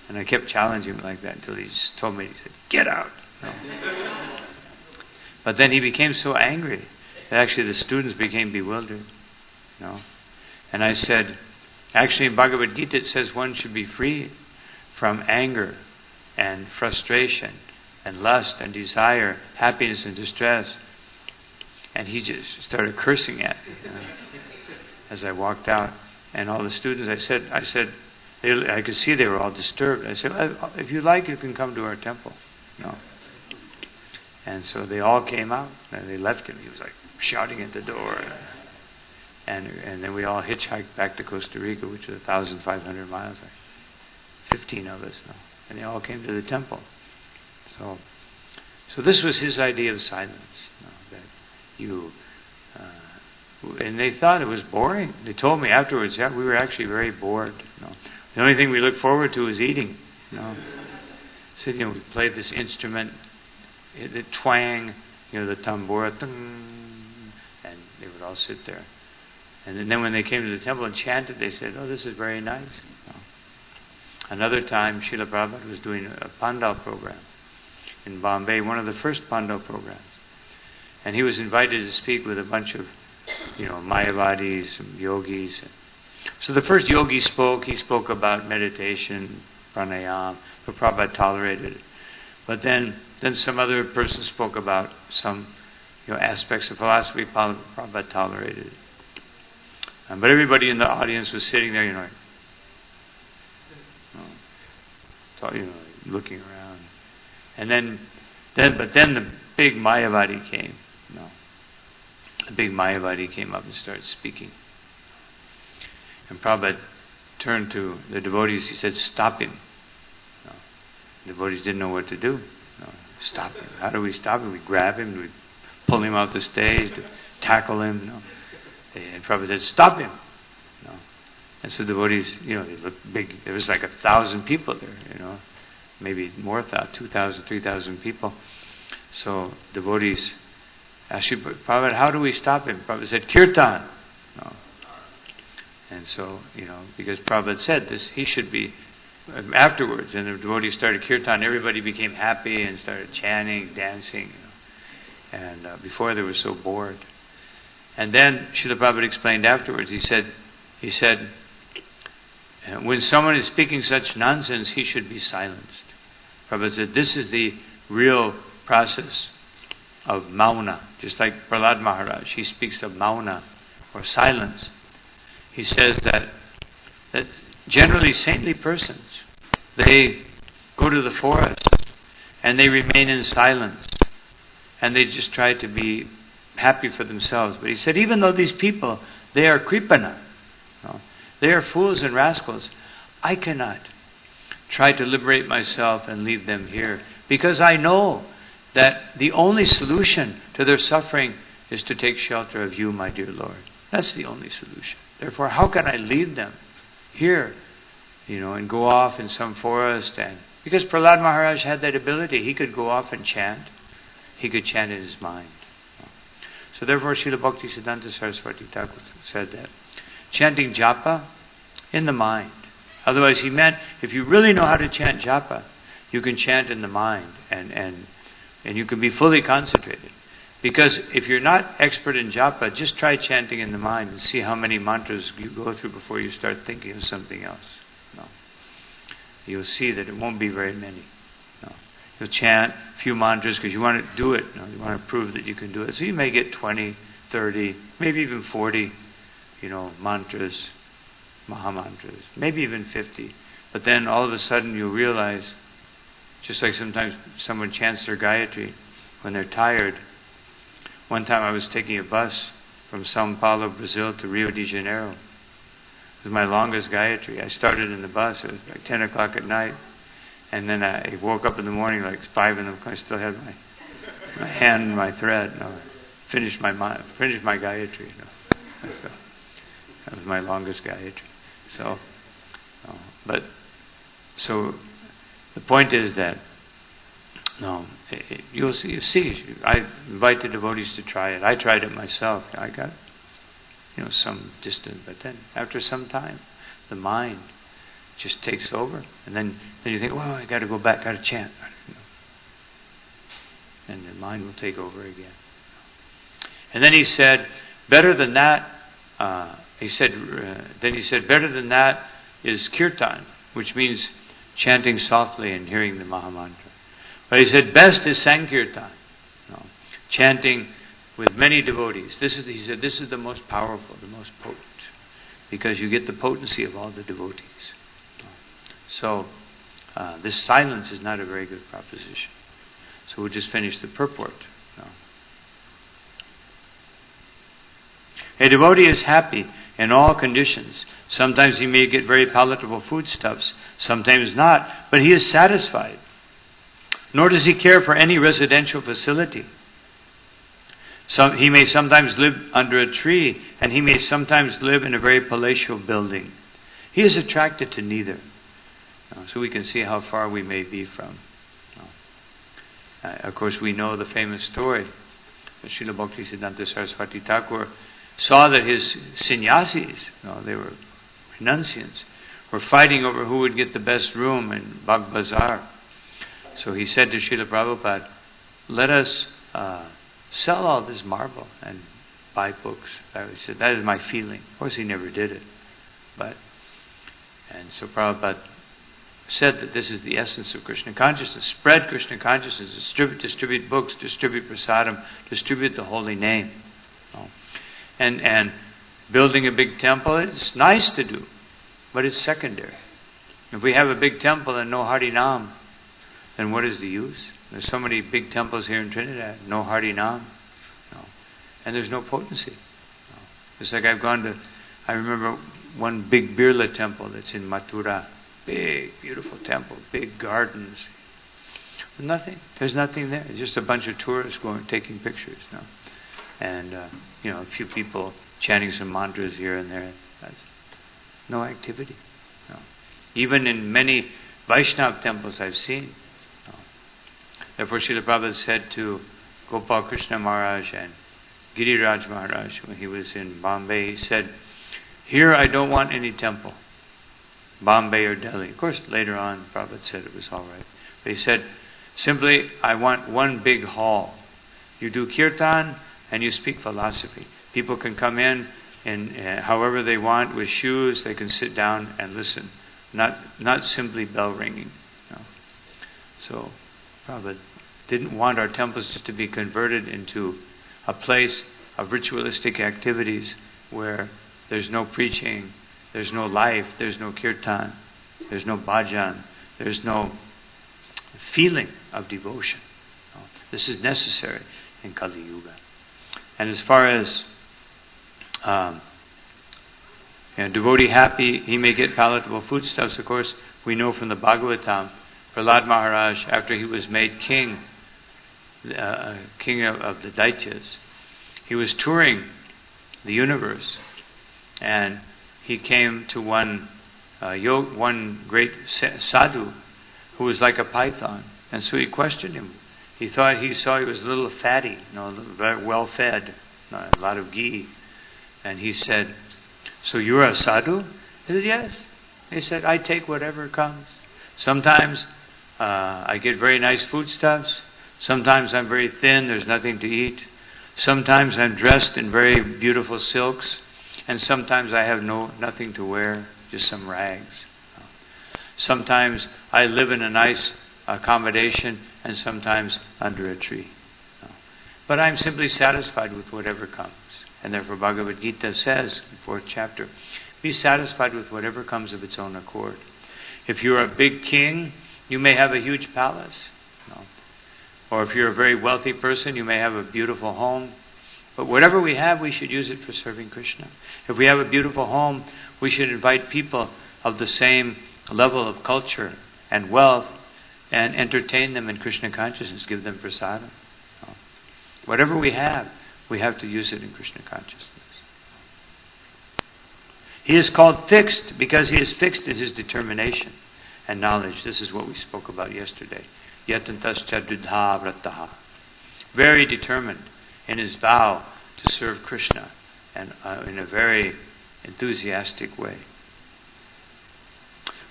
Speaker 1: And I kept challenging him like that until he just told me, he said, get out. But then he became so angry that actually the students became bewildered. And I said, actually in Bhagavad Gita it says one should be free from anger and frustration and lust and desire, happiness and distress. And he just started cursing at me as I walked out. And all the students, I said, I could see they were all disturbed. I said, if you like, you can come to our temple. And so they all came out, and they left him. He was shouting at the door. And then we all hitchhiked back to Costa Rica, which was 1,500 miles, 15 of us. And they all came to the temple. So this was his idea of silence. That And they thought it was boring. They told me afterwards, yeah, we were actually very bored. The only thing we looked forward to was eating. So, we played this instrument, the twang, the tambura, and they would all sit there. And then when they came to the temple and chanted, they said, oh, this is very nice. Another time, Srila Prabhupada was doing a Pandal program in Bombay, one of the first Pandal programs. And he was invited to speak with a bunch of, Mayavadis, yogis. So the first yogi spoke. He spoke about meditation, pranayama, but Prabhupada tolerated it. But then some other person spoke about some, aspects of philosophy. Prabhupada tolerated it. But everybody in the audience was sitting there, looking around. And then the big Mayavadi came. The big Mayavadi came up and started speaking. And Prabhupada turned to the devotees. He said, "Stop him." The devotees didn't know what to do. Stop him. How do we stop him? We grab him. Do we pull him off the stage? Do we tackle him? And Prabhupada said, "Stop him." And so the devotees, they looked big. There was like 1,000 people there, maybe more, 2,000, 3,000 people. So devotees asked Prabhupada, how do we stop him? Prabhupada said, "Kirtan." And so, because Prabhupada said this, he should be, afterwards, and the devotees started kirtan, everybody became happy and started chanting, dancing, and before they were so bored. And then Srila Prabhupada explained afterwards, he said, when someone is speaking such nonsense, he should be silenced. Prabhupada said, this is the real process of mauna. Just like Prahlad Maharaj, he speaks of mauna, or silence. He says that generally saintly persons, they go to the forest and they remain in silence and they just try to be happy for themselves. But he said, even though these people, they are kripana, they are fools and rascals, I cannot try to liberate myself and leave them here, because I know that the only solution to their suffering is to take shelter of you, my dear Lord. That's the only solution. Therefore, how can I leave them here, and go off in some forest? And because Prahlad Maharaj had that ability, he could go off and chant. He could chant in his mind. So therefore, Srila Bhaktisiddhanta Saraswati Thakur said that chanting japa in the mind. Otherwise, he meant if you really know how to chant japa, you can chant in the mind, and you can be fully concentrated. Because if you're not expert in japa, just try chanting in the mind and see how many mantras you go through before you start thinking of something else. You'll see that it won't be very many. You'll chant a few mantras because you want to do it. You want to prove that you can do it. So you may get 20, 30, maybe even 40, mantras, mahamantras, maybe even 50. But then all of a sudden you'll realize, just like sometimes someone chants their Gayatri when they're tired. One time I was taking a bus from São Paulo, Brazil to Rio de Janeiro. It was my longest Gayatri. I started in the bus. It was like 10 o'clock at night. And then I woke up in the morning like 5 in the morning. I still had my hand in my thread. Finished my Gayatri. So, that was my longest Gayatri. So the point is that you see, I invite the devotees to try it. I tried it myself. I got, some distance, but then after some time, the mind just takes over, and then you think, well, I got to go back, got to chant, and the mind will take over again. And then he said, better than that. Better than that is kirtan, which means chanting softly and hearing the Mahamantra. But he said, best is Sankirtan, chanting with many devotees. He said, this is the most powerful, the most potent, because you get the potency of all the devotees. So, this silence is not a very good proposition. So we'll just finish the purport. A devotee is happy in all conditions. Sometimes he may get very palatable foodstuffs, sometimes not, but he is satisfied. Nor does he care for any residential facility. He may sometimes live under a tree, and he may sometimes live in a very palatial building. He is attracted to neither. So we can see how far we may be from. Of course, we know the famous story that Srila Bhaktisiddhanta Saraswati Thakur saw that his sannyasis, they were renunciants, were fighting over who would get the best room in Bagh Bazaar. So he said to Srila Prabhupada, let us sell all this marble and buy books. He said, that is my feeling. Of course, he never did it. And so Prabhupada said that this is the essence of Krishna consciousness. Spread Krishna consciousness, distribute books, distribute prasadam, distribute the holy name. And building a big temple, it's nice to do, but it's secondary. If we have a big temple and no Harinam, then what is the use? There's so many big temples here in Trinidad, no Harinam. And there's no potency. It's like I remember one big Birla temple that's in Mathura. Big, beautiful temple, big gardens. Nothing. There's nothing there. It's just a bunch of tourists taking pictures. And, a few people chanting some mantras here and there. That's no activity. Even in many Vaishnava temples I've seen. Therefore, Srila Prabhupada said to Gopal Krishna Maharaj and Giriraj Maharaj when he was in Bombay, he said, here I don't want any temple. Bombay or Delhi. Of course, later on, Prabhupada said it was all right. But he said, simply, I want one big hall. You do kirtan and you speak philosophy. People can come in however they want with shoes. They can sit down and listen. Not simply bell ringing. So, Prabhupada didn't want our temples just to be converted into a place of ritualistic activities where there's no preaching, there's no life, there's no kirtan, there's no bhajan, there's no feeling of devotion. This is necessary in Kali Yuga. And as far as devotee happy, he may get palatable foodstuffs. Of course, we know from the Bhagavatam, Prahlad Maharaj, after he was made king of the Daityas, he was touring the universe, and he came to one great sadhu who was like a python. And so he questioned him. He thought he saw he was a little fatty, very well fed, a lot of ghee. And he said, so you're a sadhu? He said, yes. He said, I take whatever comes. Sometimes I get very nice foodstuffs. Sometimes I'm very thin, there's nothing to eat. Sometimes I'm dressed in very beautiful silks. And sometimes I have nothing to wear, just some rags. Sometimes I live in a nice accommodation, and sometimes under a tree. But I'm simply satisfied with whatever comes. And therefore Bhagavad Gita says, in the 4th chapter, be satisfied with whatever comes of its own accord. If you're a big king, you may have a huge palace. Or if you're a very wealthy person, you may have a beautiful home. But whatever we have, we should use it for serving Krishna. If we have a beautiful home, we should invite people of the same level of culture and wealth and entertain them in Krishna consciousness, give them prasadam. Whatever we have to use it in Krishna consciousness. He is called fixed because he is fixed in his determination and knowledge. This is what we spoke about yesterday. Yatantascha dudha vrataha. Very determined in his vow to serve Krishna and in a very enthusiastic way.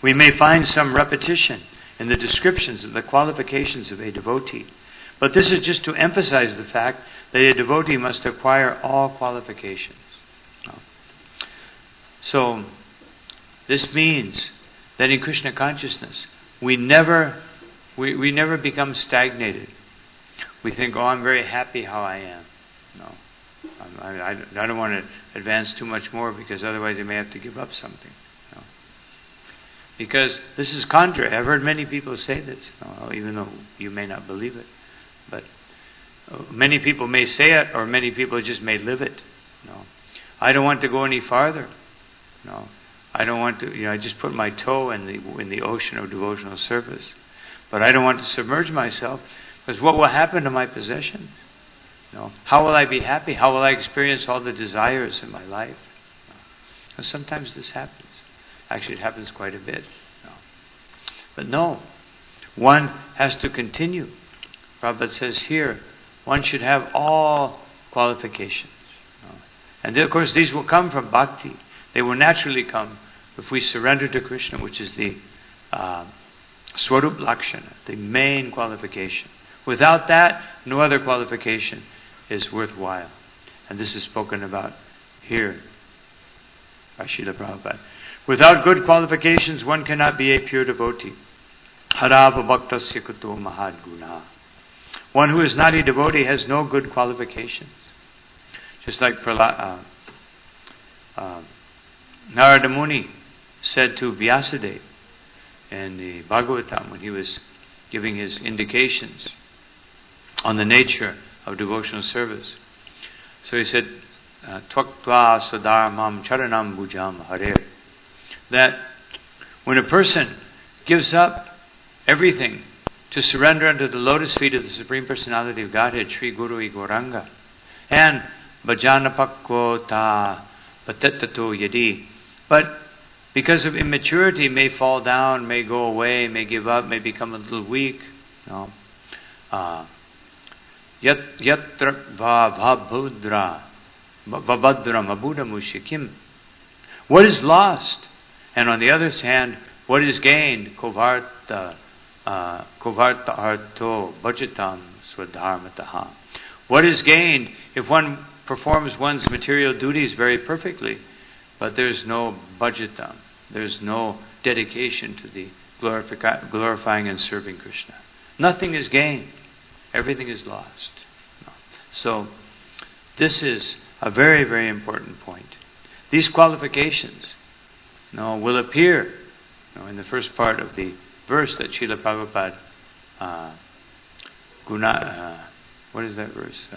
Speaker 1: We may find some repetition in the descriptions of the qualifications of a devotee, but this is just to emphasize the fact that a devotee must acquire all qualifications. So, this means that in Krishna consciousness, we never become stagnated. We think, I'm very happy how I am. No. I don't want to advance too much more because otherwise I may have to give up something. No. Because this is contrary. I've heard many people say this, even though you may not believe it. But many people may say it, or many people just may live it. No. I don't want to go any farther. No. I don't want to, I just put my toe in the ocean of devotional service. But I don't want to submerge myself, because what will happen to my possessions? How will I be happy? How will I experience all the desires in my life? And sometimes this happens. Actually, it happens quite a bit. But no, one has to continue. Prabhupada says here, one should have all qualifications. And of course, these will come from bhakti. They will naturally come if we surrender to Krishna, which is the Swarup Lakshana, the main qualification. Without that, no other qualification is worthwhile. And this is spoken about here by Srila Prabhupada. Without good qualifications, one cannot be a pure devotee. Harava bhaktasya kuto mahad guna. One who is not a devotee has no good qualifications. Just like Narada Muni said to Vyasadeva in the Bhagavatam when he was giving his indications on the nature of devotional service. So he said, Tvaktva swadharmam charanam bhujam hare. That when a person gives up everything to surrender unto the lotus feet of the Supreme Personality of Godhead, Sri Guru Gauranga, and bhajana pakvota patetato yadi, but because of immaturity may fall down, may go away, may give up, may become a little weak. Yatra bhavudra babadra mabuddha mushikim. What is lost? And on the other hand, what is gained? Kovarta arto bhajatam swadharmataha. What is gained if one performs one's material duties very perfectly, but there's no bhajatam, there's no dedication to the glorifying and serving Krishna? Nothing is gained. Everything is lost. So, this is a very, very important point. These qualifications will appear in the first part of the verse that Srila Prabhupada what is that verse?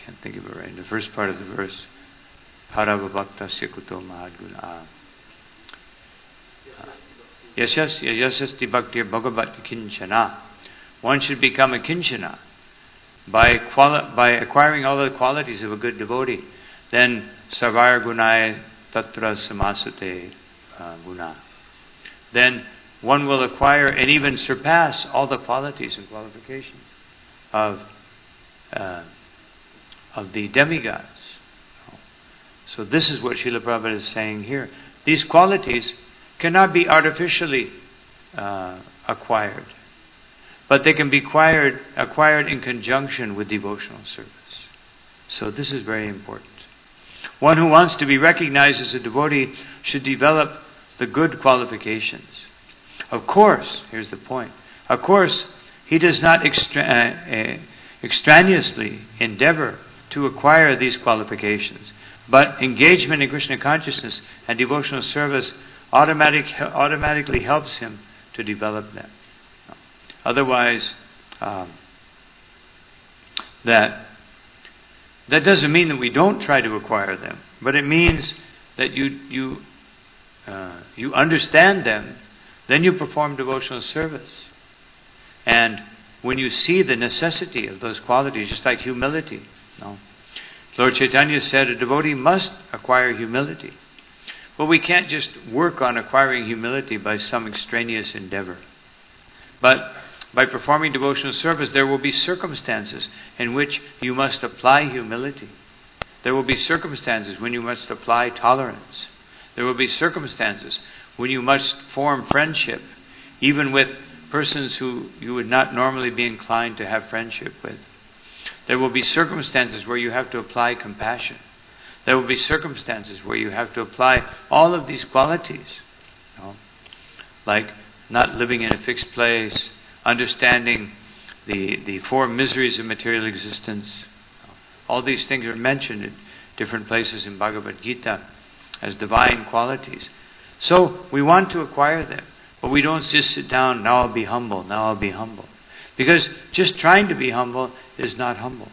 Speaker 1: Can't think of it right. The first part of the verse, Harava bhaktasya kuto mahadguna. Yasyasti bhaktir bhagavat kinchana. One should become a kinchana by acquiring all the qualities of a good devotee. Then sarvara gunai tatra samasate guna. Then one will acquire and even surpass all the qualities and qualifications of the demigods. So this is what Srila Prabhupada is saying here. These qualities cannot be artificially acquired, but they can be acquired in conjunction with devotional service. So this is very important. One who wants to be recognized as a devotee should develop the good qualifications. Of course, here's the point. Of course, he does not extraneously endeavor to acquire these qualifications, but engagement in Krishna consciousness and devotional service automatically helps him to develop them. Otherwise, that doesn't mean that we don't try to acquire them, but it means that you understand them, then you perform devotional service. And when you see the necessity of those qualities, just like humility, Lord Chaitanya said a devotee must acquire humility. But we can't just work on acquiring humility by some extraneous endeavor. But by performing devotional service, there will be circumstances in which you must apply humility. There will be circumstances when you must apply tolerance. There will be circumstances when you must form friendship, even with persons who you would not normally be inclined to have friendship with. There will be circumstances where you have to apply compassion. There will be circumstances where you have to apply all of these qualities. Like not living in a fixed place, understanding the four miseries of material existence. All these things are mentioned in different places in Bhagavad Gita as divine qualities. So we want to acquire them, but we don't just sit down, now I'll be humble, now I'll be humble. Because just trying to be humble is not humble.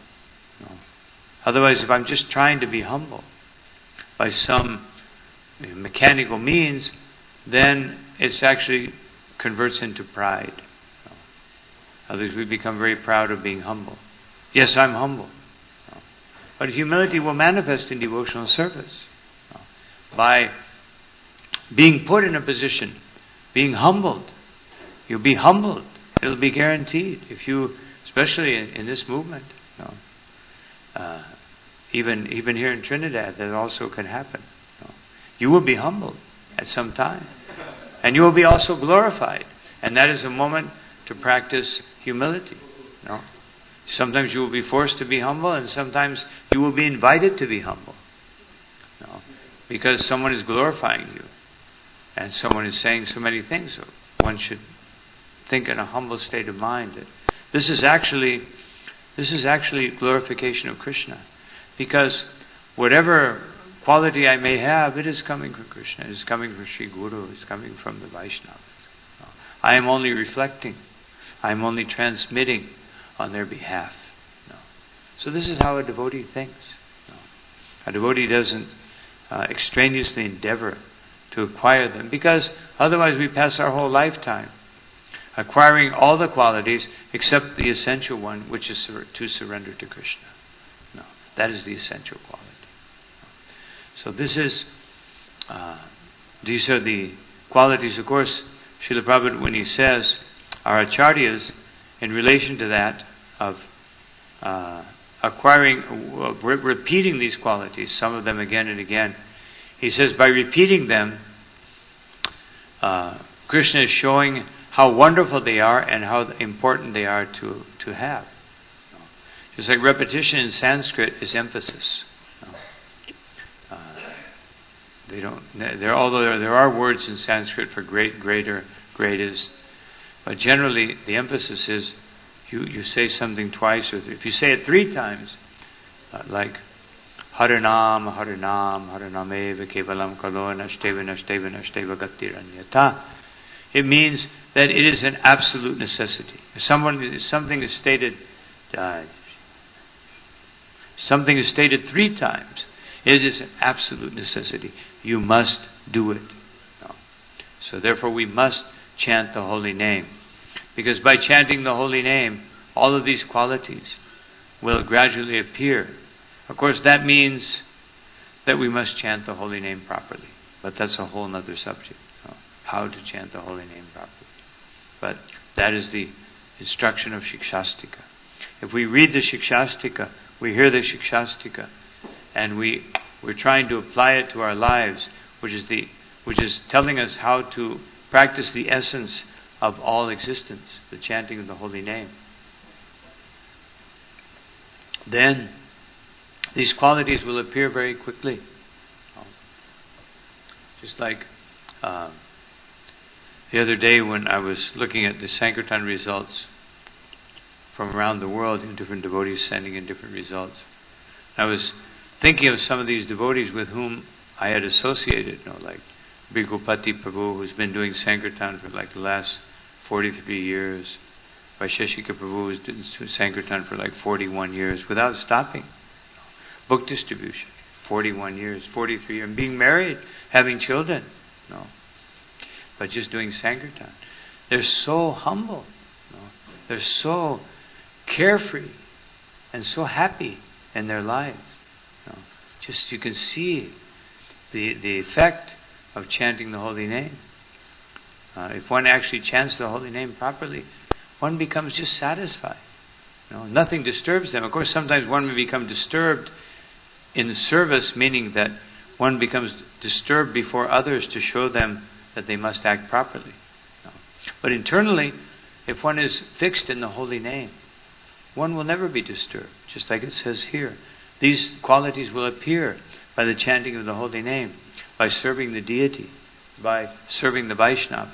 Speaker 1: Otherwise, if I'm just trying to be humble by some mechanical means, then it's actually converts into pride. Otherwise, we become very proud of being humble. Yes, I'm humble. But humility will manifest in devotional service. By being put in a position, being humbled. You'll be humbled. It'll be guaranteed. If you, especially in this movement, even here in Trinidad, that also can happen. You will be humbled at some time. And you will be also glorified. And that is a moment to practice humility. Sometimes you will be forced to be humble, and sometimes you will be invited to be humble. Because someone is glorifying you. And someone is saying so many things. So one should think in a humble state of mind that this is actually glorification of Krishna. Because whatever quality I may have, it is coming from Krishna. It is coming from Sri Guru. It is coming from the Vaishnavas. I am only reflecting. I am only transmitting on their behalf. So this is how a devotee thinks. A devotee doesn't extraneously endeavor to acquire them, because otherwise we pass our whole lifetime acquiring all the qualities except the essential one, which is to surrender to Krishna. That is the essential quality. So this is, these are the qualities. Of course, Srila Prabhupada, when he says, our acharyas, in relation to that, of acquiring, repeating these qualities, some of them again and again, he says, by repeating them, Krishna is showing how wonderful they are and how important they are to have. Just like repetition in Sanskrit is emphasis. Although there are words in Sanskrit for great, greater, greatest, but generally the emphasis is you say something twice, or if you say it 3 times, like Harinam, Harinam, Harinameva Kevalam Kalo Nashteva Nashteva Nashteva Gatiranyata. It means that it is an absolute necessity. If something is stated, something is stated 3 times, it is an absolute necessity. You must do it. So therefore we must chant the holy name. Because by chanting the holy name, all of these qualities will gradually appear. Of course, that means that we must chant the holy name properly. But that's a whole other subject. How to chant the holy name properly. But that is the instruction of Shikshastika. If we read the Shikshastika, we hear the Shikshastika, and we're trying to apply it to our lives, which is telling us how to practice the essence of all existence, the chanting of the holy name. Then these qualities will appear very quickly. Just like the other day when I was looking at the Sankirtan results from around the world, different devotees sending in different results, I was thinking of some of these devotees with whom I had associated, like Bhigupati Prabhu, who's been doing Sankirtan for like the last 43 years. Vaisheshika Prabhu, who's doing Sankirtan for like 41 years without stopping. Book distribution, 41 years, 43 years, and being married, having children. But just doing Sankirtan. They're so humble. They're so carefree and so happy in their lives. Just you can see the effect of chanting the holy name. If one actually chants the holy name properly, one becomes just satisfied. Nothing disturbs them. Of course, sometimes one may become disturbed in the service, meaning that one becomes disturbed before others to show them that they must act properly. But internally, if one is fixed in the holy name, one will never be disturbed. Just like it says here, these qualities will appear by the chanting of the holy name, by serving the deity, by serving the Vaishnavas.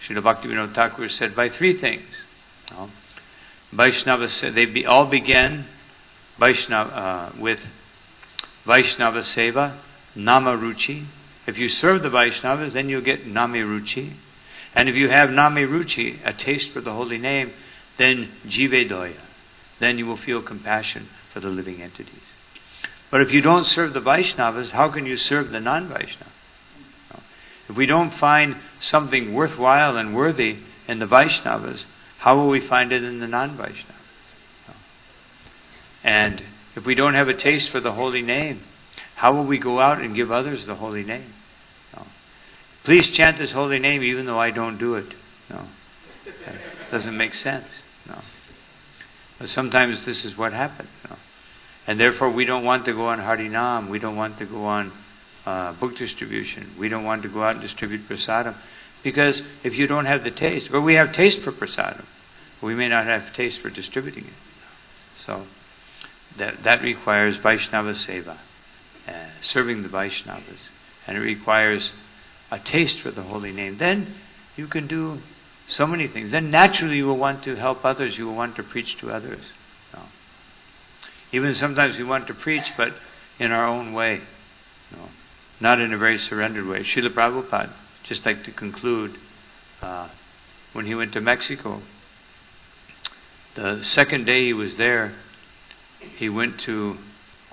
Speaker 1: Srila Bhaktivinoda Thakur said by 3 things. Vaishnavas said all began with Vaishnava Seva, Nama Ruchi. If you serve the Vaishnavas, then you'll get Nami Ruchi. And if you have Nami Ruchi, a taste for the holy name, then Jive Doya. Then you will feel compassion for the living entities. But if you don't serve the Vaishnavas, how can you serve the non-Vaishnavas? If we don't find something worthwhile and worthy in the Vaishnavas, how will we find it in the non-Vaishnavas? And if we don't have a taste for the holy name, how will we go out and give others the holy name? No. Please chant this holy name even though I don't do it. No. That doesn't make sense. No. But sometimes this is what happens. No. And therefore we don't want to go on Harinam. We don't want to go on book distribution. We don't want to go out and distribute prasadam. Because if you don't have the taste, or we have taste for prasadam, we may not have taste for distributing it. So that requires Vaishnava Seva, serving the Vaishnavas. And it requires a taste for the holy name. Then you can do so many things. Then naturally you will want to help others. You will want to preach to others. No. Even sometimes we want to preach, but in our own way. No. Not in a very surrendered way. Srila Prabhupada, just like to conclude, when he went to Mexico, the second day he was there, he went to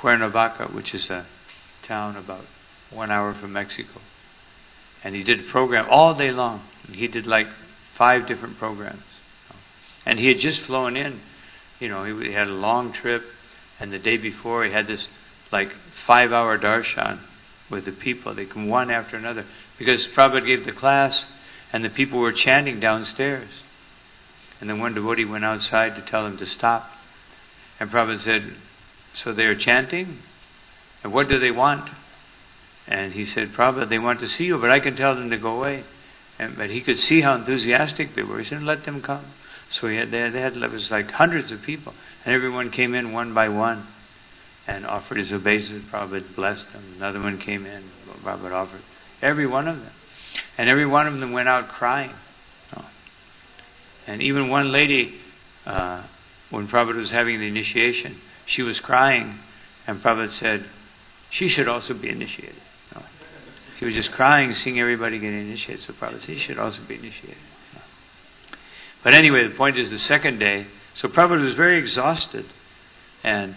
Speaker 1: Cuernavaca, which is a town about 1 hour from Mexico. And he did a program all day long. And he did like 5 different programs. And he had just flown in. He had a long trip. And the day before he had this like 5-hour darshan with the people. They come one after another. Because Prabhupada gave the class and the people were chanting downstairs. And then one devotee went outside to tell them to stop. And Prabhupada said, so they are chanting? And what do they want? And he said, Prabhupada, they want to see you, but I can tell them to go away. But he could see how enthusiastic they were. He said, let them come. So they had it was like hundreds of people. And everyone came in one by one and offered his obeisance. Prabhupada blessed them. Another one came in. Prabhupada offered. Every one of them. And every one of them went out crying. And even one lady, when Prabhupada was having the initiation, she was crying. And Prabhupada said, she should also be initiated. She was just crying, seeing everybody getting initiated. So Prabhupada said, she should also be initiated. But anyway, the point is the second day. So Prabhupada was very exhausted. And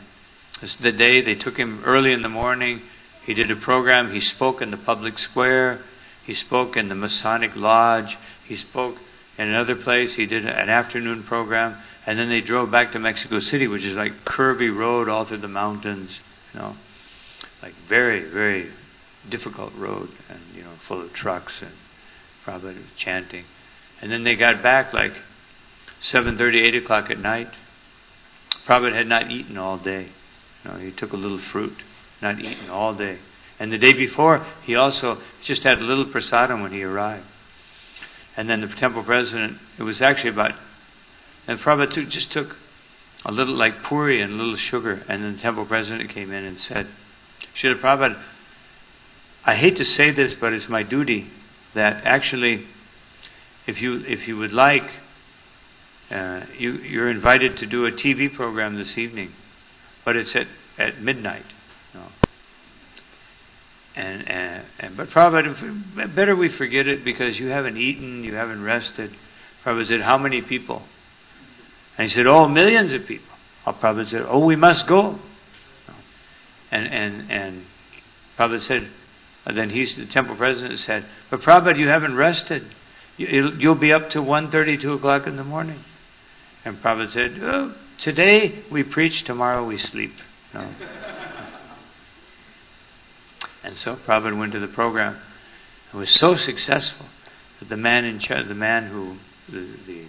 Speaker 1: this is the day they took him early in the morning. He did a program. He spoke in the public square. He spoke in the Masonic Lodge. He spoke in another place. He did an afternoon program. And then they drove back to Mexico City, which is like curvy road all through the mountains. Like very, very difficult road, and full of trucks, and Prabhupada was chanting. And then they got back like 7:30, 8 o'clock at night. Prabhupada had not eaten all day. He took a little fruit, not eaten all day. And the day before, he also just had a little prasadam when he arrived. And then the temple president, it was actually about, and Prabhupada just took a little like puri and a little sugar. And then the temple president came in and said, Srila Prabhupada, I hate to say this, but it's my duty that actually, if you would like, you're invited to do a TV program this evening, but it's at midnight. But Prabhupada, better we forget it because you haven't eaten, you haven't rested. Prabhupada said, how many people? And he said, millions of people. Prabhupada said, we must go. And Prabhupada said, then the temple president said, but Prabhupada, you haven't rested. You'll be up to 1:30, 2 o'clock in the morning. And Prabhupada said, today we preach, tomorrow we sleep. And so Prabhupada went to the program. It was so successful that the man in charge, the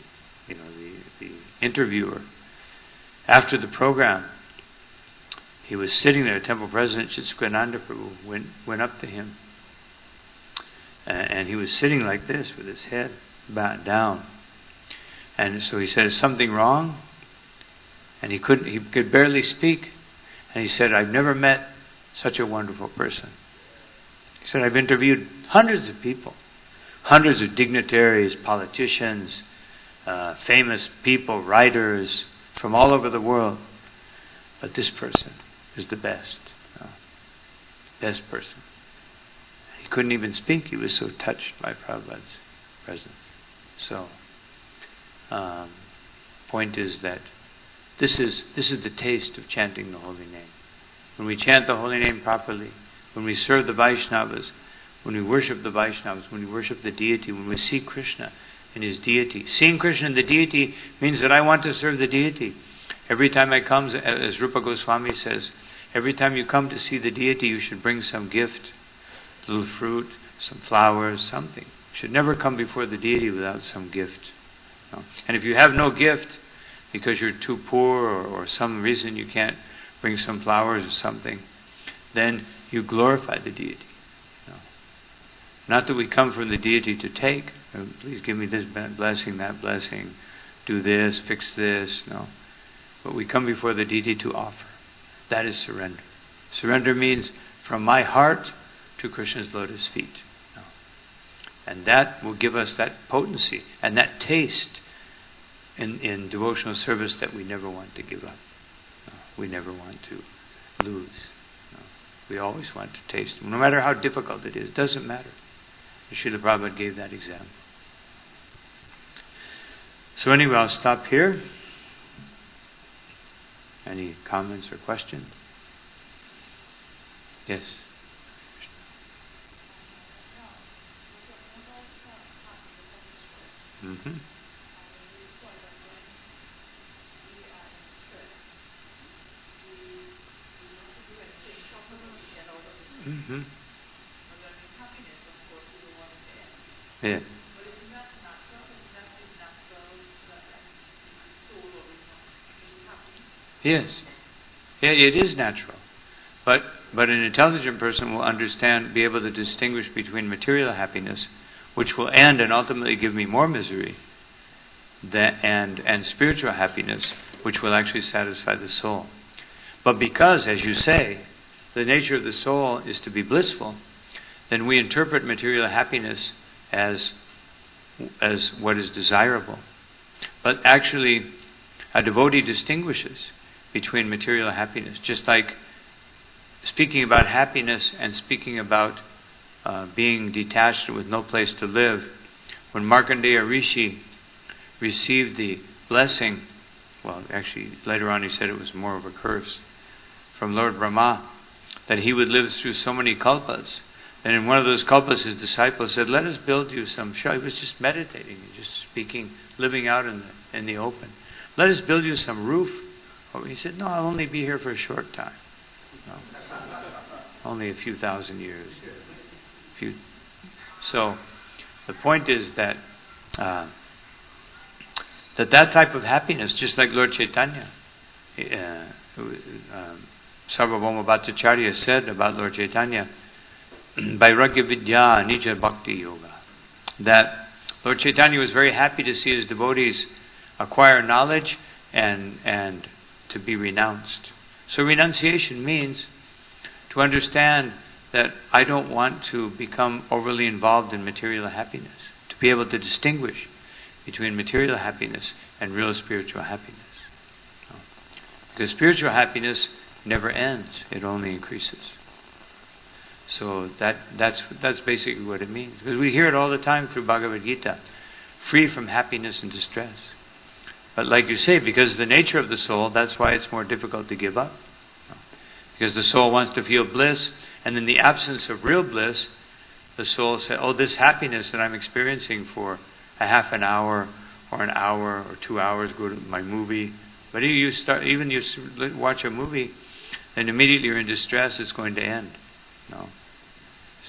Speaker 1: interviewer, after the program, he was sitting there. Temple President Chittakananda Prabhu went up to him, and he was sitting like this with his head bowed down. And so he said, "Is something wrong?" And he could barely speak. And he said, "I've never met such a wonderful person." He said, "I've interviewed hundreds of people, hundreds of dignitaries, politicians, famous people, writers from all over the world, but this person is the best person." He couldn't even speak. He was so touched by Prabhupada's presence. So, point is that this is the taste of chanting the holy name. When we chant the holy name properly, when we serve the Vaishnavas, when we worship the Vaishnavas, when we worship the deity, when we see Krishna in his deity. Seeing Krishna in the deity means that I want to serve the deity. Every time I come, as Rupa Goswami says, every time you come to see the deity, you should bring some gift, a little fruit, some flowers, something. You should never come before the deity without some gift. No. And if you have no gift, because you're too poor or some reason you can't bring some flowers or something, then you glorify the deity. No. Not that we come from the deity to take. Oh, please give me this blessing, that blessing, do this, fix this. No. But we come before the deity to offer. That is surrender. Surrender means from my heart to Krishna's lotus feet. No. And that will give us that potency and that taste in devotional service that we never want to give up. No. We never want to lose. No. We always want to taste. No matter how difficult it is, it doesn't matter. Srila Prabhupada gave that example. So anyway, I'll stop here. Any comments or questions? Yes. Mm-hmm. Mm-hmm. Yeah. Yes. Yeah, it is natural. But an intelligent person will understand, be able to distinguish between material happiness, which will end and ultimately give me more misery, and spiritual happiness, which will actually satisfy the soul. But because, as you say, the nature of the soul is to be blissful, then we interpret material happiness as what is desirable. But actually, a devotee distinguishes between material happiness, just like speaking about happiness and speaking about being detached with no place to live. When Markandeya Rishi received the blessing, well, actually later on he said it was more of a curse, from Lord Brahma, that he would live through so many kalpas. And in one of those kalpas, his disciples said, "Let us build you some shelter." He was just meditating, just speaking, living out in the open. "Let us build you some roof." He said, "No, I'll only be here for a short time. No. Only a few thousand years." So, the point is that that type of happiness, just like Lord Chaitanya, Sarvabhauma Bhattacharya said about Lord Chaitanya, Vairagya Vidya Nija Bhakti Yoga, that Lord Chaitanya was very happy to see his devotees acquire knowledge and to be renounced. So renunciation means to understand that I don't want to become overly involved in material happiness, to be able to distinguish between material happiness and real spiritual happiness. Because spiritual happiness never ends, it only increases. So that's basically what it means. Because we hear it all the time through Bhagavad Gita, free from happiness and distress. But like you say, because of the nature of the soul, that's why it's more difficult to give up. Because the soul wants to feel bliss, and in the absence of real bliss, the soul says, "Oh, this happiness that I'm experiencing for a half an hour or an hour or 2 hours, go to my movie." But you watch a movie, and immediately you're in distress, it's going to end. No.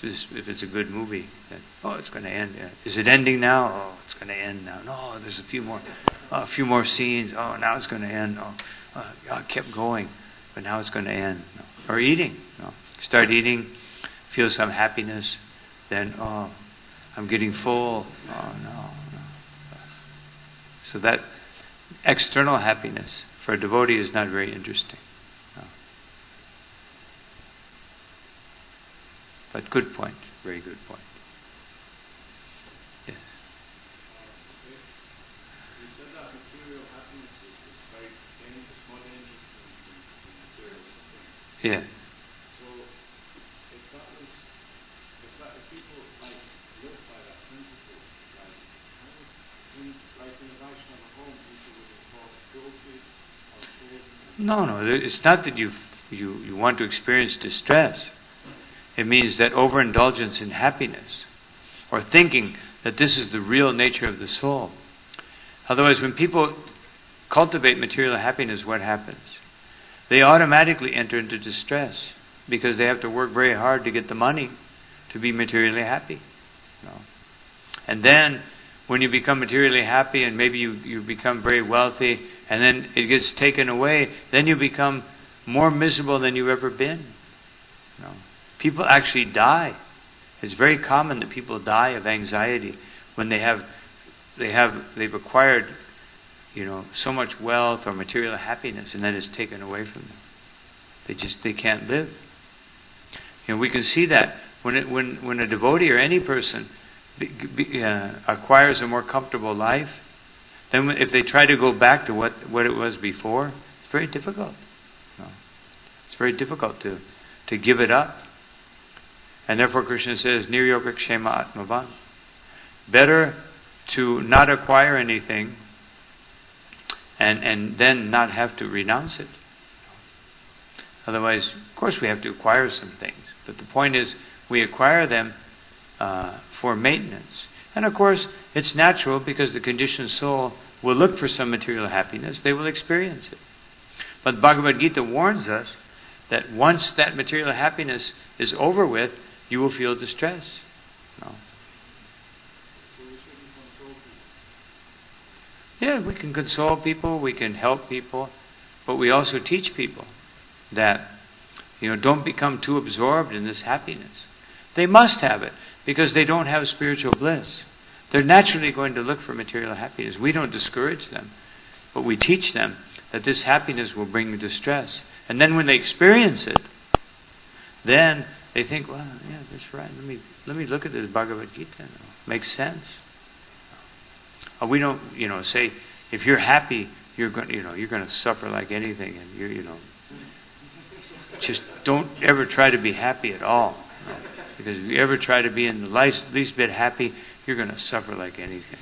Speaker 1: If it's a good movie, then, it's going to end. Yeah. Is it ending now? Oh, it's going to end now. No, there's a few more scenes. Oh, now it's going to end. I kept going, but now it's going to end. No. Or eating. No. Start eating, feel some happiness, then, I'm getting full. Oh, no. So that external happiness for a devotee is not very interesting. No. But good point, very good point. Yes.
Speaker 2: You said that material happiness is very dangerous, more dangerous than material suffering.
Speaker 1: Yeah.
Speaker 2: So if people live by that principle, like in a Vaishnava home, people would have thought cruelty or children.
Speaker 1: No, it's not that you want to experience distress. It means that overindulgence in happiness, or thinking that this is the real nature of the soul. Otherwise, when people cultivate material happiness, what happens? They automatically enter into distress because they have to work very hard to get the money to be materially happy. And then when you become materially happy and maybe you become very wealthy and then it gets taken away, then you become more miserable than you've ever been. People actually die. It's very common that people die of anxiety when they've acquired so much wealth or material happiness and then it's taken away from them. They can't live. We can see that when a devotee or any person acquires a more comfortable life, then if they try to go back to what it was before, it's very difficult. It's very difficult to give it up. And therefore Krishna says, Niryoga Kshema Atmavan. Better to not acquire anything and then not have to renounce it. Otherwise, of course we have to acquire some things. But the point is, we acquire them for maintenance. And of course, it's natural because the conditioned soul will look for some material happiness. They will experience it. But Bhagavad Gita warns us that once that material happiness is over with, you will feel distress. Yeah, we can console people, we can help people, but we also teach people that, don't become too absorbed in this happiness. They must have it because they don't have spiritual bliss. They're naturally going to look for material happiness. We don't discourage them, but we teach them that this happiness will bring distress. And then when they experience it, then they think, well, yeah, that's right. Let me look at this Bhagavad Gita. Makes sense. We don't, say if you're happy, you're going to suffer like anything, and just don't ever try to be happy at all. Because if you ever try to be in the least bit happy, you're going to suffer like anything.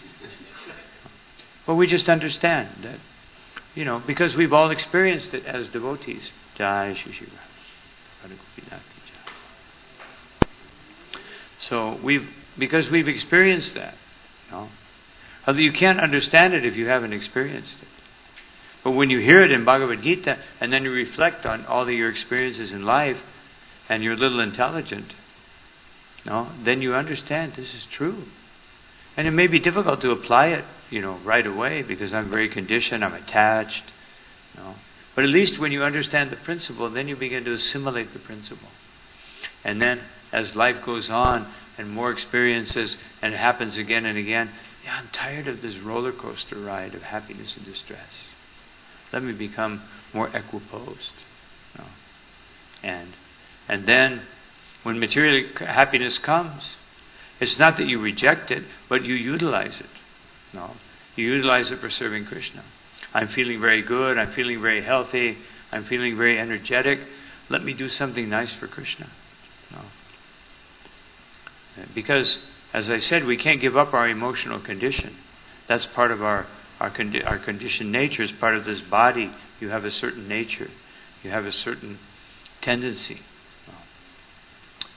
Speaker 1: But we just understand that, because we've all experienced it as devotees. Jai Shishira. So because we've experienced that, you can't understand it if you haven't experienced it. But when you hear it in Bhagavad Gita and then you reflect on all of your experiences in life and you're a little intelligent, then you understand this is true. And it may be difficult to apply it, right away because I'm very conditioned, I'm attached. But at least when you understand the principle, then you begin to assimilate the principle. And then as life goes on and more experiences and it happens again and again, I'm tired of this roller coaster ride of happiness and distress. Let me become more equiposed. And then when material happiness comes, it's not that you reject it, but you utilize it. You utilize it for serving Krishna. I'm feeling very good, I'm feeling very healthy, I'm feeling very energetic. Let me do something nice for Krishna. Because, as I said, we can't give up our emotional condition. That's part of our conditioned nature. Is part of this body. You have a certain nature. You have a certain tendency.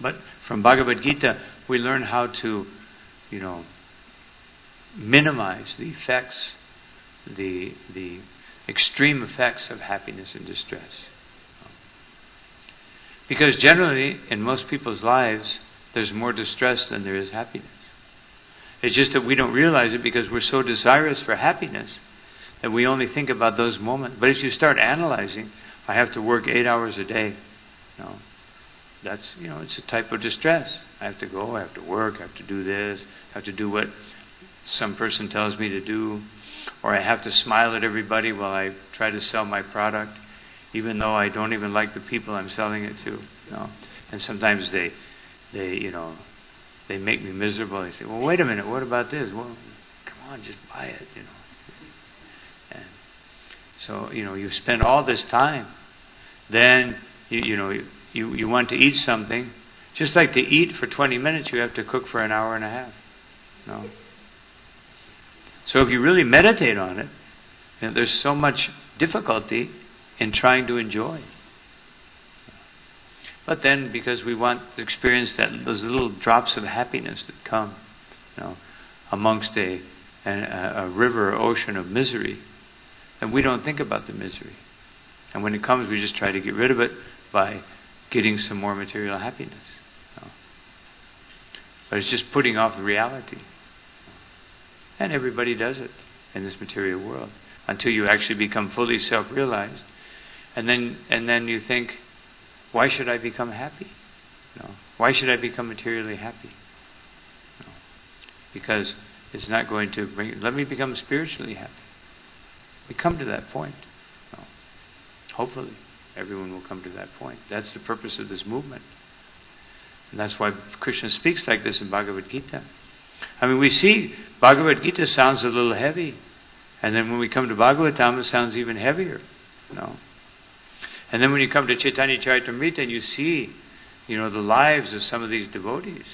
Speaker 1: But from Bhagavad Gita, we learn how to, minimize the effects, the extreme effects of happiness and distress. Because generally, in most people's lives, there's more distress than there is happiness. It's just that we don't realize it because we're so desirous for happiness that we only think about those moments. But as you start analyzing, I have to work 8 hours a day. That's, it's a type of distress. I have to go, I have to work, I have to do this, I have to do what some person tells me to do, or I have to smile at everybody while I try to sell my product, even though I don't even like the people I'm selling it to. And sometimes they make me miserable. They say, well, wait a minute, what about this? Well, come on, just buy it, And so, you spend all this time. Then, you want to eat something. Just like to eat for 20 minutes, you have to cook for an hour and a half. So if you really meditate on it, there's so much difficulty in trying to enjoy. But then, because we want to experience those little drops of happiness that come, amongst a river or ocean of misery, And we don't think about the misery. And when it comes, we just try to get rid of it by getting some more material happiness. But it's just putting off the reality. And everybody does it in this material world until you actually become fully self-realized. And then you think, why should I become happy? Why should I become materially happy? Because it's not going to bring... Let me become spiritually happy. We come to that point. Hopefully, everyone will come to that point. That's the purpose of this movement. And that's why Krishna speaks like this in Bhagavad Gita. I mean, we see Bhagavad Gita sounds a little heavy. And then when we come to Bhagavatam, it sounds even heavier. And then when you come to Chaitanya Charitamrita and you see, the lives of some of these devotees,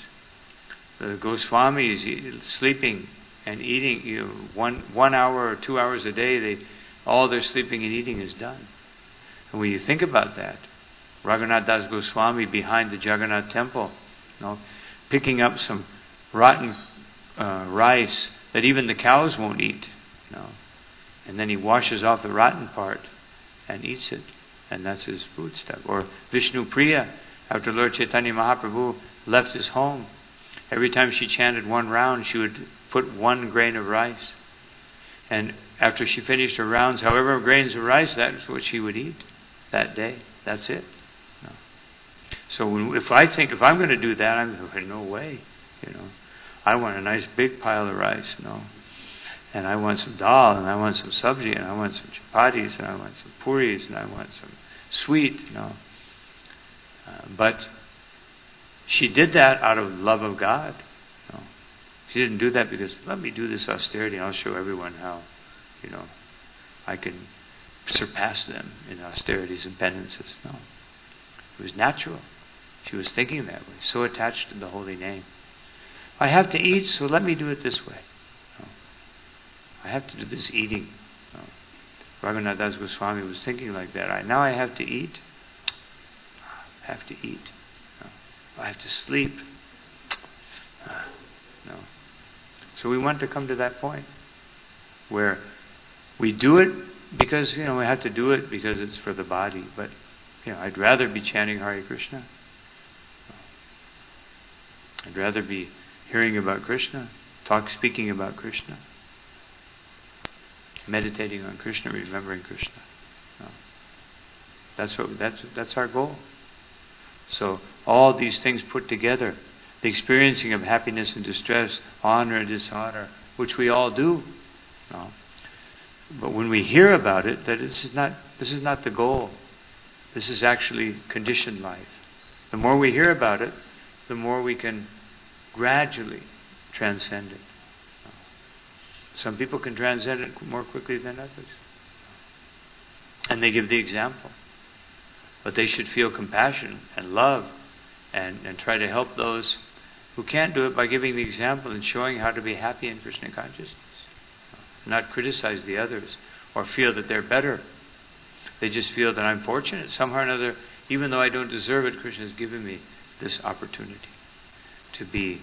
Speaker 1: the Goswamis sleeping and eating, 1 hour or 2 hours a day, all their sleeping and eating is done. And when you think about that, Raghunath Das Goswami behind the Jagannath temple, picking up some rotten rice that even the cows won't eat, and then he washes off the rotten part and eats it, and that's his food stuff. Or Vishnu Priya, after Lord Chaitanya Mahaprabhu left his home, every time she chanted one round, she would put 1 grain of rice. And after she finished her rounds, however grains of rice, that's what she would eat that day. That's it. So if I'm going to do that, I'm going, no way. I want a nice big pile of rice. And I want some dal, and I want some sabji, and I want some chapatis, and I want some puris, and I want some sweet. But she did that out of love of God. She didn't do that because, let me do this austerity and I'll show everyone how, I can surpass them in austerities and penances. No. It was natural. She was thinking that way, so attached to the holy name. I have to eat, so let me do it this way. I have to do this eating. Raghunath Das Goswami was thinking like that. Now I have to eat. I have to eat. I have to sleep. No. So we want to come to that point where we do it because, we have to do it because it's for the body. But, I'd rather be chanting Hare Krishna. I'd rather be hearing about Krishna, speaking about Krishna, meditating on Krishna, remembering Krishna. That's our goal. So all these things put together, the experiencing of happiness and distress, honor and dishonor, which we all do. But when we hear about it, that this is not the goal. This is actually conditioned life. The more we hear about it, the more we can gradually transcend it. Some people can transcend it more quickly than others. And they give the example. But they should feel compassion and love and try to help those who can't do it by giving the example and showing how to be happy in Krishna consciousness. Not criticize the others or feel that they're better. They just feel that I'm fortunate somehow or another, even though I don't deserve it, Krishna has given me this opportunity to be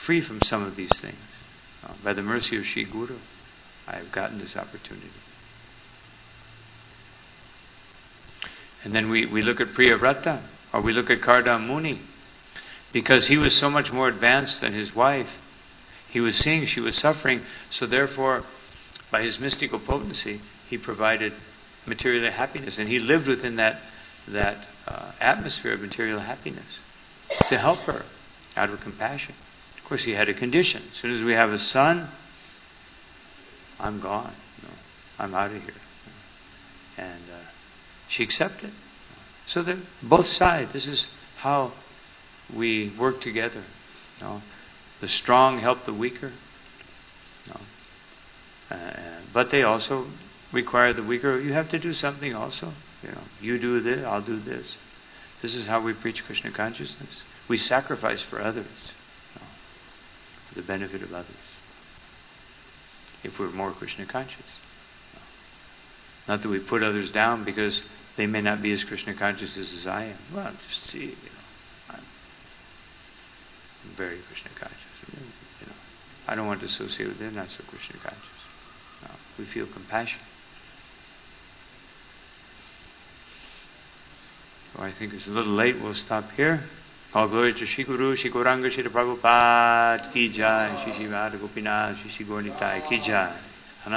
Speaker 1: free from some of these things. By the mercy of Sri Guru, I have gotten this opportunity. And then we look at Priyavrata, or we look at Kardam Muni, because he was so much more advanced than his wife. He was seeing she was suffering, so therefore, by his mystical potency, he provided material happiness, and he lived within that atmosphere of material happiness to help her out of compassion. Of course, he had a condition. As soon as we have a son, I'm gone. I'm out of here. And she accepted. So that both sides, this is how we work together. The strong help the weaker. But they also require the weaker. You have to do something also. You do this, I'll do this. This is how we preach Krishna consciousness. We sacrifice for others, for the benefit of others. If we're more Krishna conscious. Not that we put others down because they may not be as Krishna conscious as I am. Well, just see, I'm very Krishna conscious. I don't want to associate with them, not so Krishna conscious. No. we feel compassion. So I think it's a little late. We'll stop here. All glory to Shri Guru, Shri Gauranga, Shri Prabhupada, Ki Jai, Shri Shri Radha Gopinath, Shri Shri Gaur Nitai, Ki Jai.